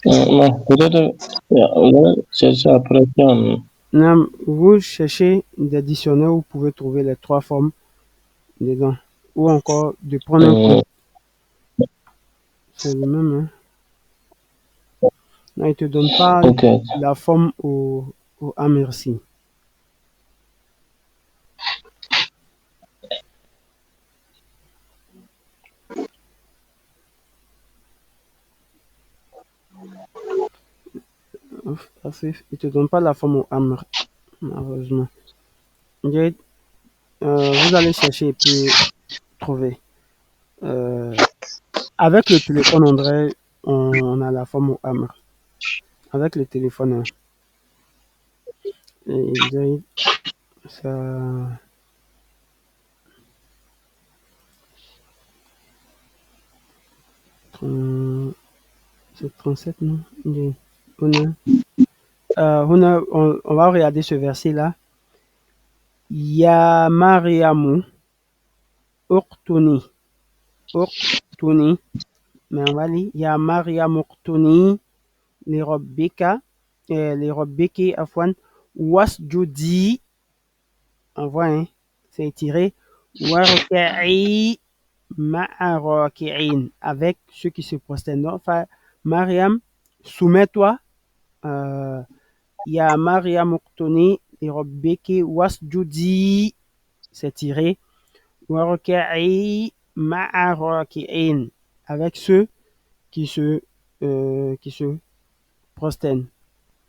Non, peut-être on va chercher après ça. Non, vous cherchez des dictionnaires où vous pouvez trouver les trois formes dedans. Ou encore de prendre un compte. C'est le même, hein. Non, il ne te donne pas la forme au ah merci. Il ne te donne pas la forme au amr, malheureusement. Vous allez chercher et puis trouver. Avec le téléphone, on a la forme au amr. Avec le téléphone, hein. Et ça. C'est 37, non? On va regarder ce verset-là. Ya Mariamu uqtuni. Uqtuni. Mais on va lire Ya Mariamu uqtuni li rabbiki afwan wasjudi. On voit, hein, c'est tiré. Warka'i ma'a raki'in. Avec ceux qui se prosternent. Enfin, Mariam, soumets-toi. Ya Mariam uqtuni li rabbiki wasjudi. C'est tiré. Warka'i ma'a raki'in. Avec ceux qui se prosternent.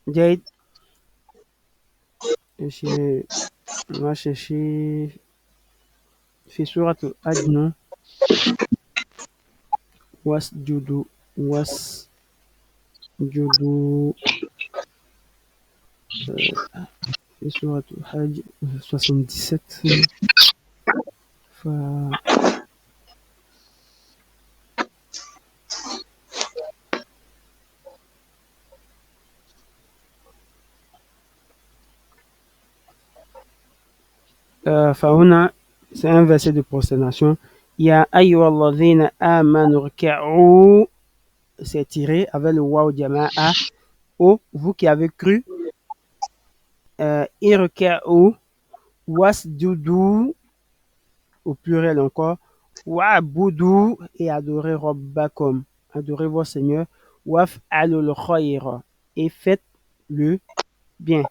Jade. On va chercher في سورة الأجن wasjudu Judu. C'est sur Hajj 77. Fa- فهنا c'est un verset de prosternation. Ya ayyuhalladhina amanu rka'u, c'est tiré avec le waw jama'a. Oh, vous qui avez cru, irka'u wasjudu, au pluriel encore, wa'budu, et adorez rabbakum, adorez votre Seigneur, waf'alul khayra, et faites le bien,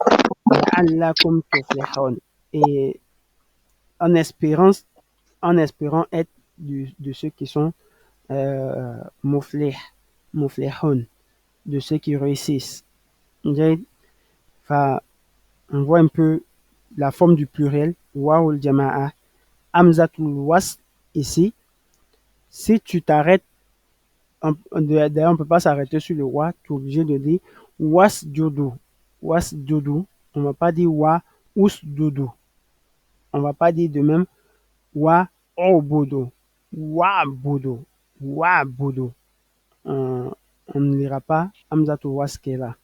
la'allakum tuflihun, et en espérant être de ceux qui sont muflih, muflihun, de ceux qui réussissent. Enfin, on voit un peu la forme du pluriel, wawul jama'a, hamzatul was, ici. Si tu t'arrêtes, d'ailleurs, on ne peut pas s'arrêter sur le wa, tu es obligé de dire was judu. Was judu. On ne va pas dire wa us judu. On ne va pas dire de même wa obudu. Wa budu. Wa budu. On ne lira pas hamzatul was qui est là.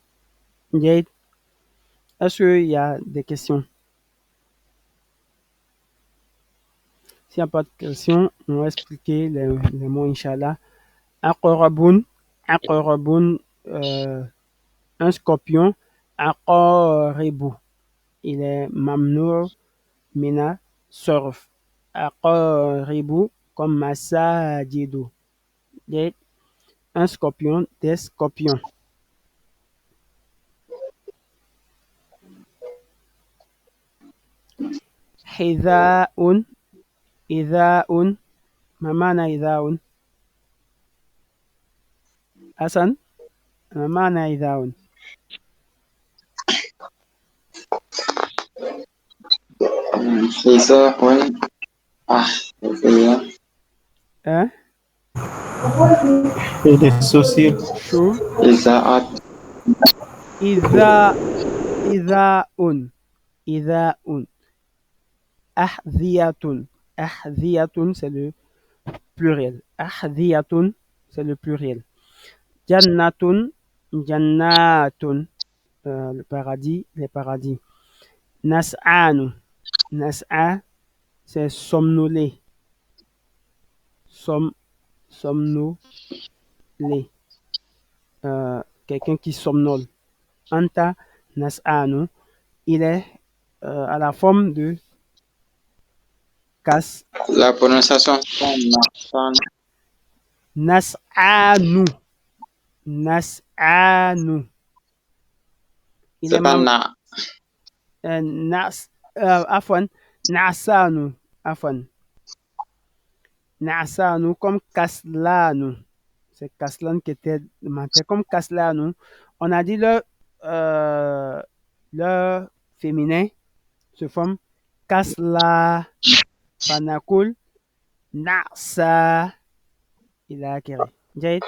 Est-ce qu'il y a des questions? S'il n'y a pas de questions, on va expliquer les mots, Inch'Allah. Aqrabun, aqrabun, un scorpion. Aqaribu, il est mamnour, mina, surf. Aqaribu, comme masajidu. Un scorpion, des scorpions. Hidha'un, idha'un, ma maana idha'un? Hassan, ma maana idha'un? حذاء أحذية Hein? Il est social. Chou. إذاءة Idha'un, idha'un. Ahdiyatun, ahdiyatun, c'est le pluriel. Ahdiyatun, c'est le pluriel. Jannatun, jannatun, le paradis, les paradis. Nas'anu, nas'a, c'est somnoler. Somnoler. Quelqu'un qui somnole. Anta, nas'anu, il est à la forme de kas. La prononciation San. Nas'anu, nas'anu. Il est C'est pas Na. Afwan, Na'sanu, Afwan. Na'sanu comme Kaslanu. C'est Kaslan qui était menté comme Kaslanu. On a dit le féminin se forme Kasla, Fanakul, Na'sa, il a acquéré. Jade,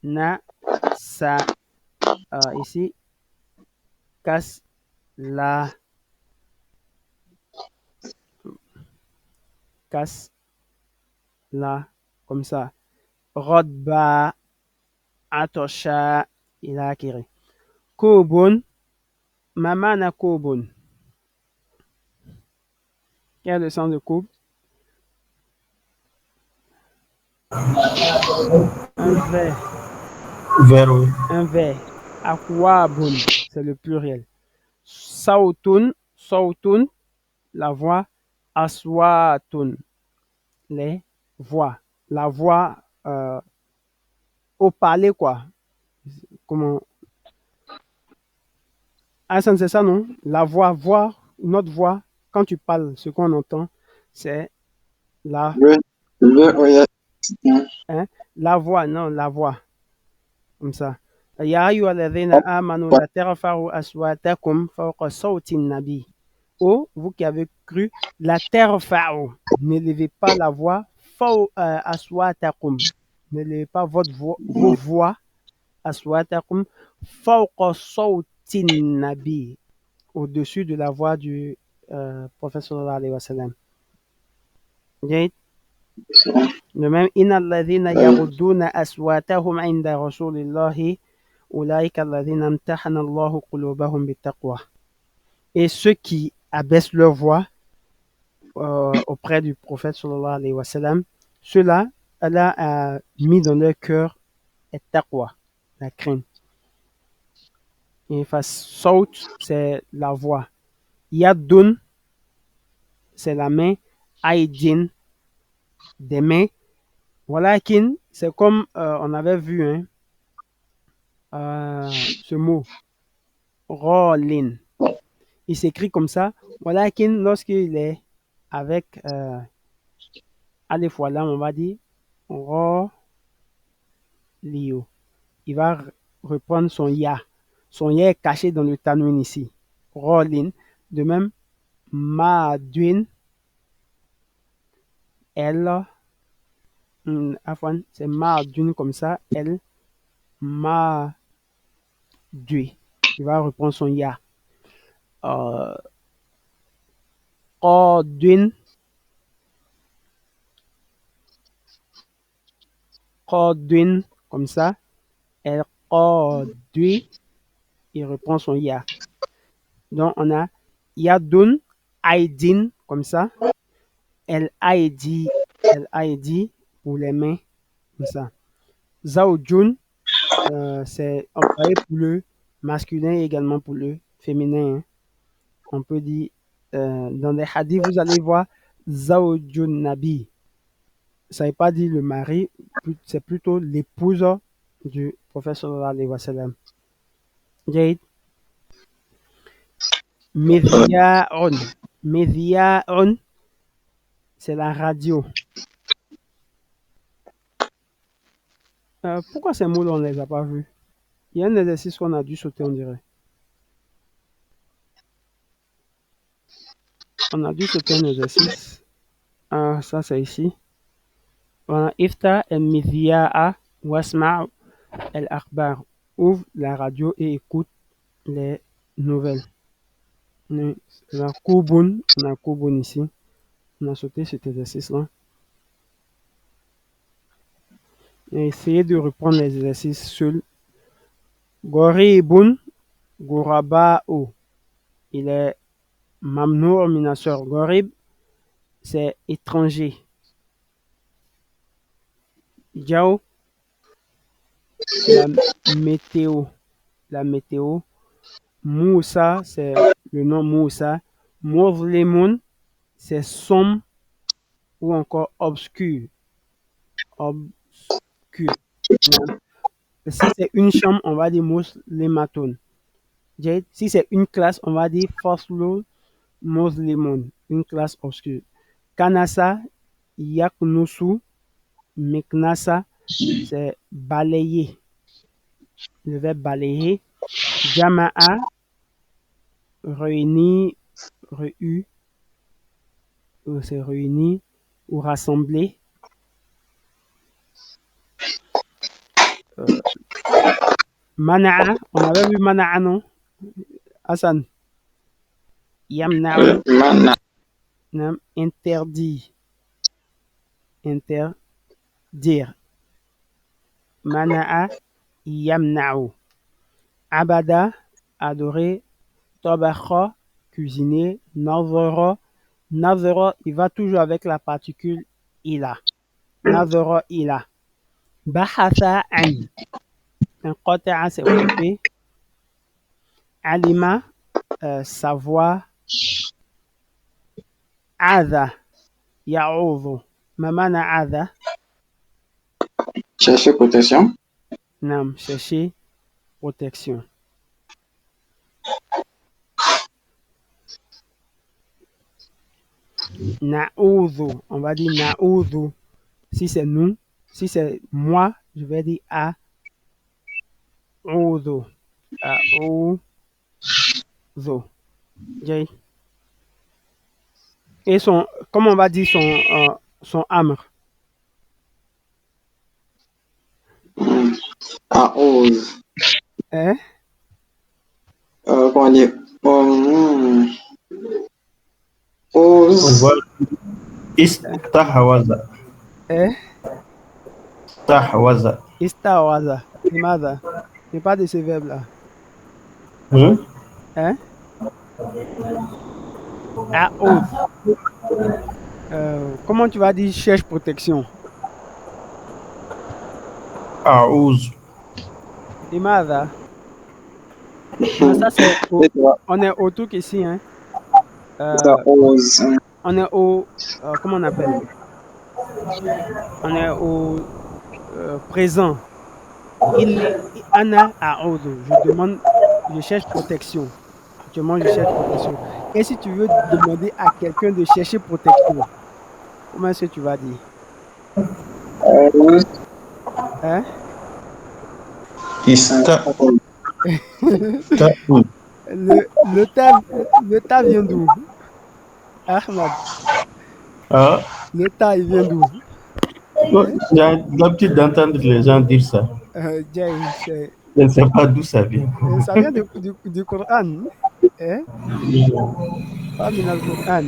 Na'sa, ici, Kasla. Là, comme ça. Rodba, Atosha, il a acquéré. Kobun, Mamana Kobun. Quel est le sens de Kob? Un verre. Vers oui. Un verre. Akwabun, c'est le pluriel. Sautun, sautun, la voix. Aswatun, les voix. La voix au parler, quoi. Comment? Ah, ça, c'est ça, non? La voix, notre voix, quand tu parles, ce qu'on entend, c'est la, hein? La voix, non, la voix. Comme ça. Ya ayyuhalladhina amanu la tarfa'u aswatakum fawqa sawti nabi. Oh, vous qui avez cru, la tarfa'u, n'élevez pas la voix, aswatakum, n'élevez pas vos voix, aswatakum fawqa sawtin nabi, au-dessus de la voix du prophète sallallahu alayhi wa sallam. جيد. De même, إن الذين يغضون أصواتهم عند رسول الله أولئك الذين امتحن الله قلوبهم بالتقوى. Et ceux qui abaissent leur voix auprès du prophète sallallahu alayhi wa sallam, ceux-là, Allah a mis dans leur cœur le taqwa, la crainte. Et face saut, c'est la voix. Yadun, c'est la main. Aïdin, des mains. Walakin, c'est comme on avait vu ce mot. Rolin. Il s'écrit comme ça. Walakin, lorsqu'il est avec alif wa lam, on va dire Ro Lio. Il va reprendre son ya. Son ya est caché dans le tanwin ici. Rolin. De même, Madwin. Elle. C'est Madwin comme ça. Elle. Madwi. Il va reprendre son ya. Qadwin. Qadwin comme ça. Elle Qadwi. Il reprend son ya. Donc on a Yadun, Aidin comme ça. El Aidi pour les mains comme ça. Zawjun, c'est employé pour le masculin et également pour le féminin. On peut dire dans les hadiths, vous allez voir Zawjun Nabi. Ça ne veut pas dire le mari, c'est plutôt l'épouse du prophète sallallahu alayhi wa sallam. Jade. Médiaon, c'est la radio. Pourquoi ces mots-là, on ne les a pas vus? Il y a un exercice qu'on a dû sauter, on dirait. On a dû sauter un exercice. Ça, c'est ici. Voilà. Ifta el-Midhia'a wasma' el-Akhbar. Ouvre la radio et écoute les nouvelles. On a Kouboun ici. On a sauté cet exercice-là. Et essayez de reprendre les exercices seuls. Goribun, Goraba'u. Il est Mamnour Minasur. Gorib, c'est étranger. Jao, la météo. La météo. Moussa, c'est le nom Moussa. Mozlemoun, c'est sombre ou encore obscur. Obscur. Si c'est une chambre, on va dire Moslematon. Si c'est une classe, on va dire Faslo Moslemon, une classe obscure. Kanasa, Yaknusu, Meknasa, c'est balayer. Le verbe balayer. Jama'a, réunir, c'est réunir ou rassembler. Mana'a, on avait vu Mana'a, non? Hassan. Yamna'u, interdit. Interdire. Mana'a, yamna'u. Abada, adorer. Tabakha, cuisiner. Nazara, il va toujours avec la particule ila. Nazara ila. Bahatha an. Qata'a, c'est occupé. Alima, savoir. Adha, ya'udhu. Mamana adha. Chercher protection. Nam, chercher protection. Na'udhu, on va dire na'udhu. Si c'est nous, si c'est moi, je vais dire a'udhu. A'udhu. Jay. Et comment on va dire son amr? A'ouz. Hein? Comment dire? On Ouz. voit Istahwaza. Hein? Tahwaza. Istawaza. Limaza. C'est pas de ces verbes-là. Hmm? Hein? A'ouz. Comment tu vas dire cherche protection? Aouz. Limaza. Non, ça c'est C'est toi. on est au truc ici, hein. Ouz. On est au comment on appelle? On est au présent. Anna a'oudhu. Je cherche protection. Actuellement, je cherche protection. Et si tu veux demander à quelqu'un de chercher protection, comment est-ce que tu vas dire? Ouz. Hein? Ista'ouz. Le ta vient d'où? Ahmad, Ah, le ta il vient d'où? j'ai l'habitude d'entendre les gens dire ça. Jay, Je ne sais pas d'où ça vient. ça vient du Coran. Hein? Pas min al-Qur'an.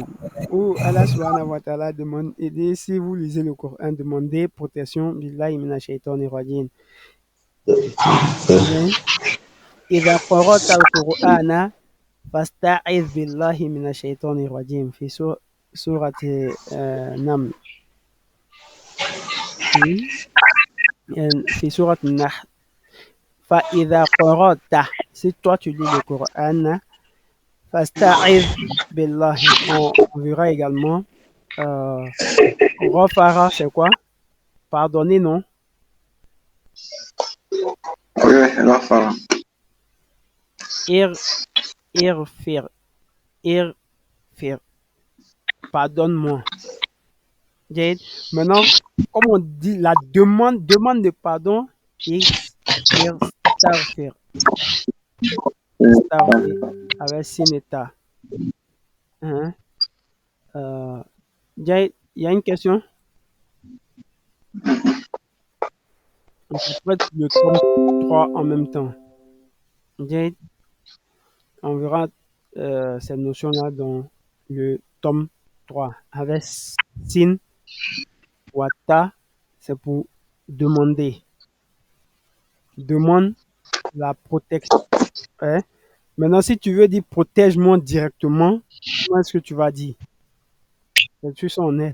Où Allah subhanahu wa ta'ala demande, et dit, si vous lisez le Coran, demandez protection billahi minash shaitanir rajim. إذا قرأت القرآن فاستعذ بالله من الشيطان الرجيم في سورة نمل في سورة النحل فإذا قرأت si toi tu lis le Coran فاستعذ بالله on verra également Rafara c'est quoi? Pardonner non? Oui, Rafara. Irfir pardonne-moi. Maintenant, comme on dit la demande de pardon, istarfir avec sineta. Hein? Il y a une question. On peut le tome 3 en même temps. On verra cette notion-là dans le tome 3. Avec sin, wata, c'est pour demander. Demande la protection. Hein? Maintenant, si tu veux dire protège-moi directement, comment est-ce que tu vas dire? Tu s'en est.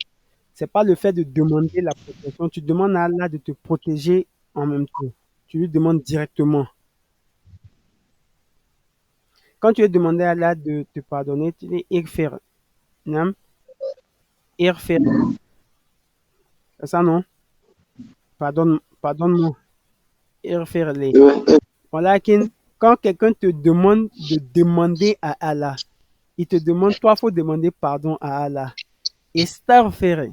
C'est pas le fait de demander la protection. Tu demandes à Allah de te protéger en même temps. Tu lui demandes directement. Quand tu veux demander à Allah de te pardonner, tu dis Irfir. Nam? Irfir. C'est ça, non? Pardonne-moi. Irfir les. Voilà, quand quelqu'un te demande de demander à Allah, il te demande, toi, il faut demander pardon à Allah. Istaghfir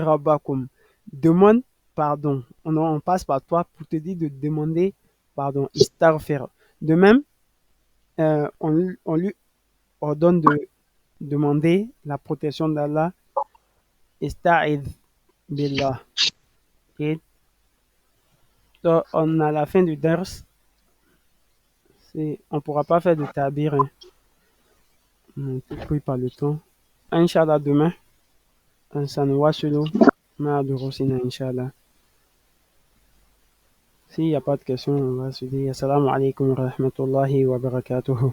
rabbakum. Demande pardon. On passe par toi pour te dire de demander pardon. Istaghfir. De même, on lui ordonne de demander la protection d'Allah. Ista'id billah. Et donc, on a la fin du dars. On ne pourra pas faire de tabir. Hein. On est pris par le temps. Inch'Allah, demain, ça nous voit sur l'eau. Inch'Allah. S'il n'y a pas de questions, on va se dire Assalamu alaikum wa rahmatullahi wa barakatuhu.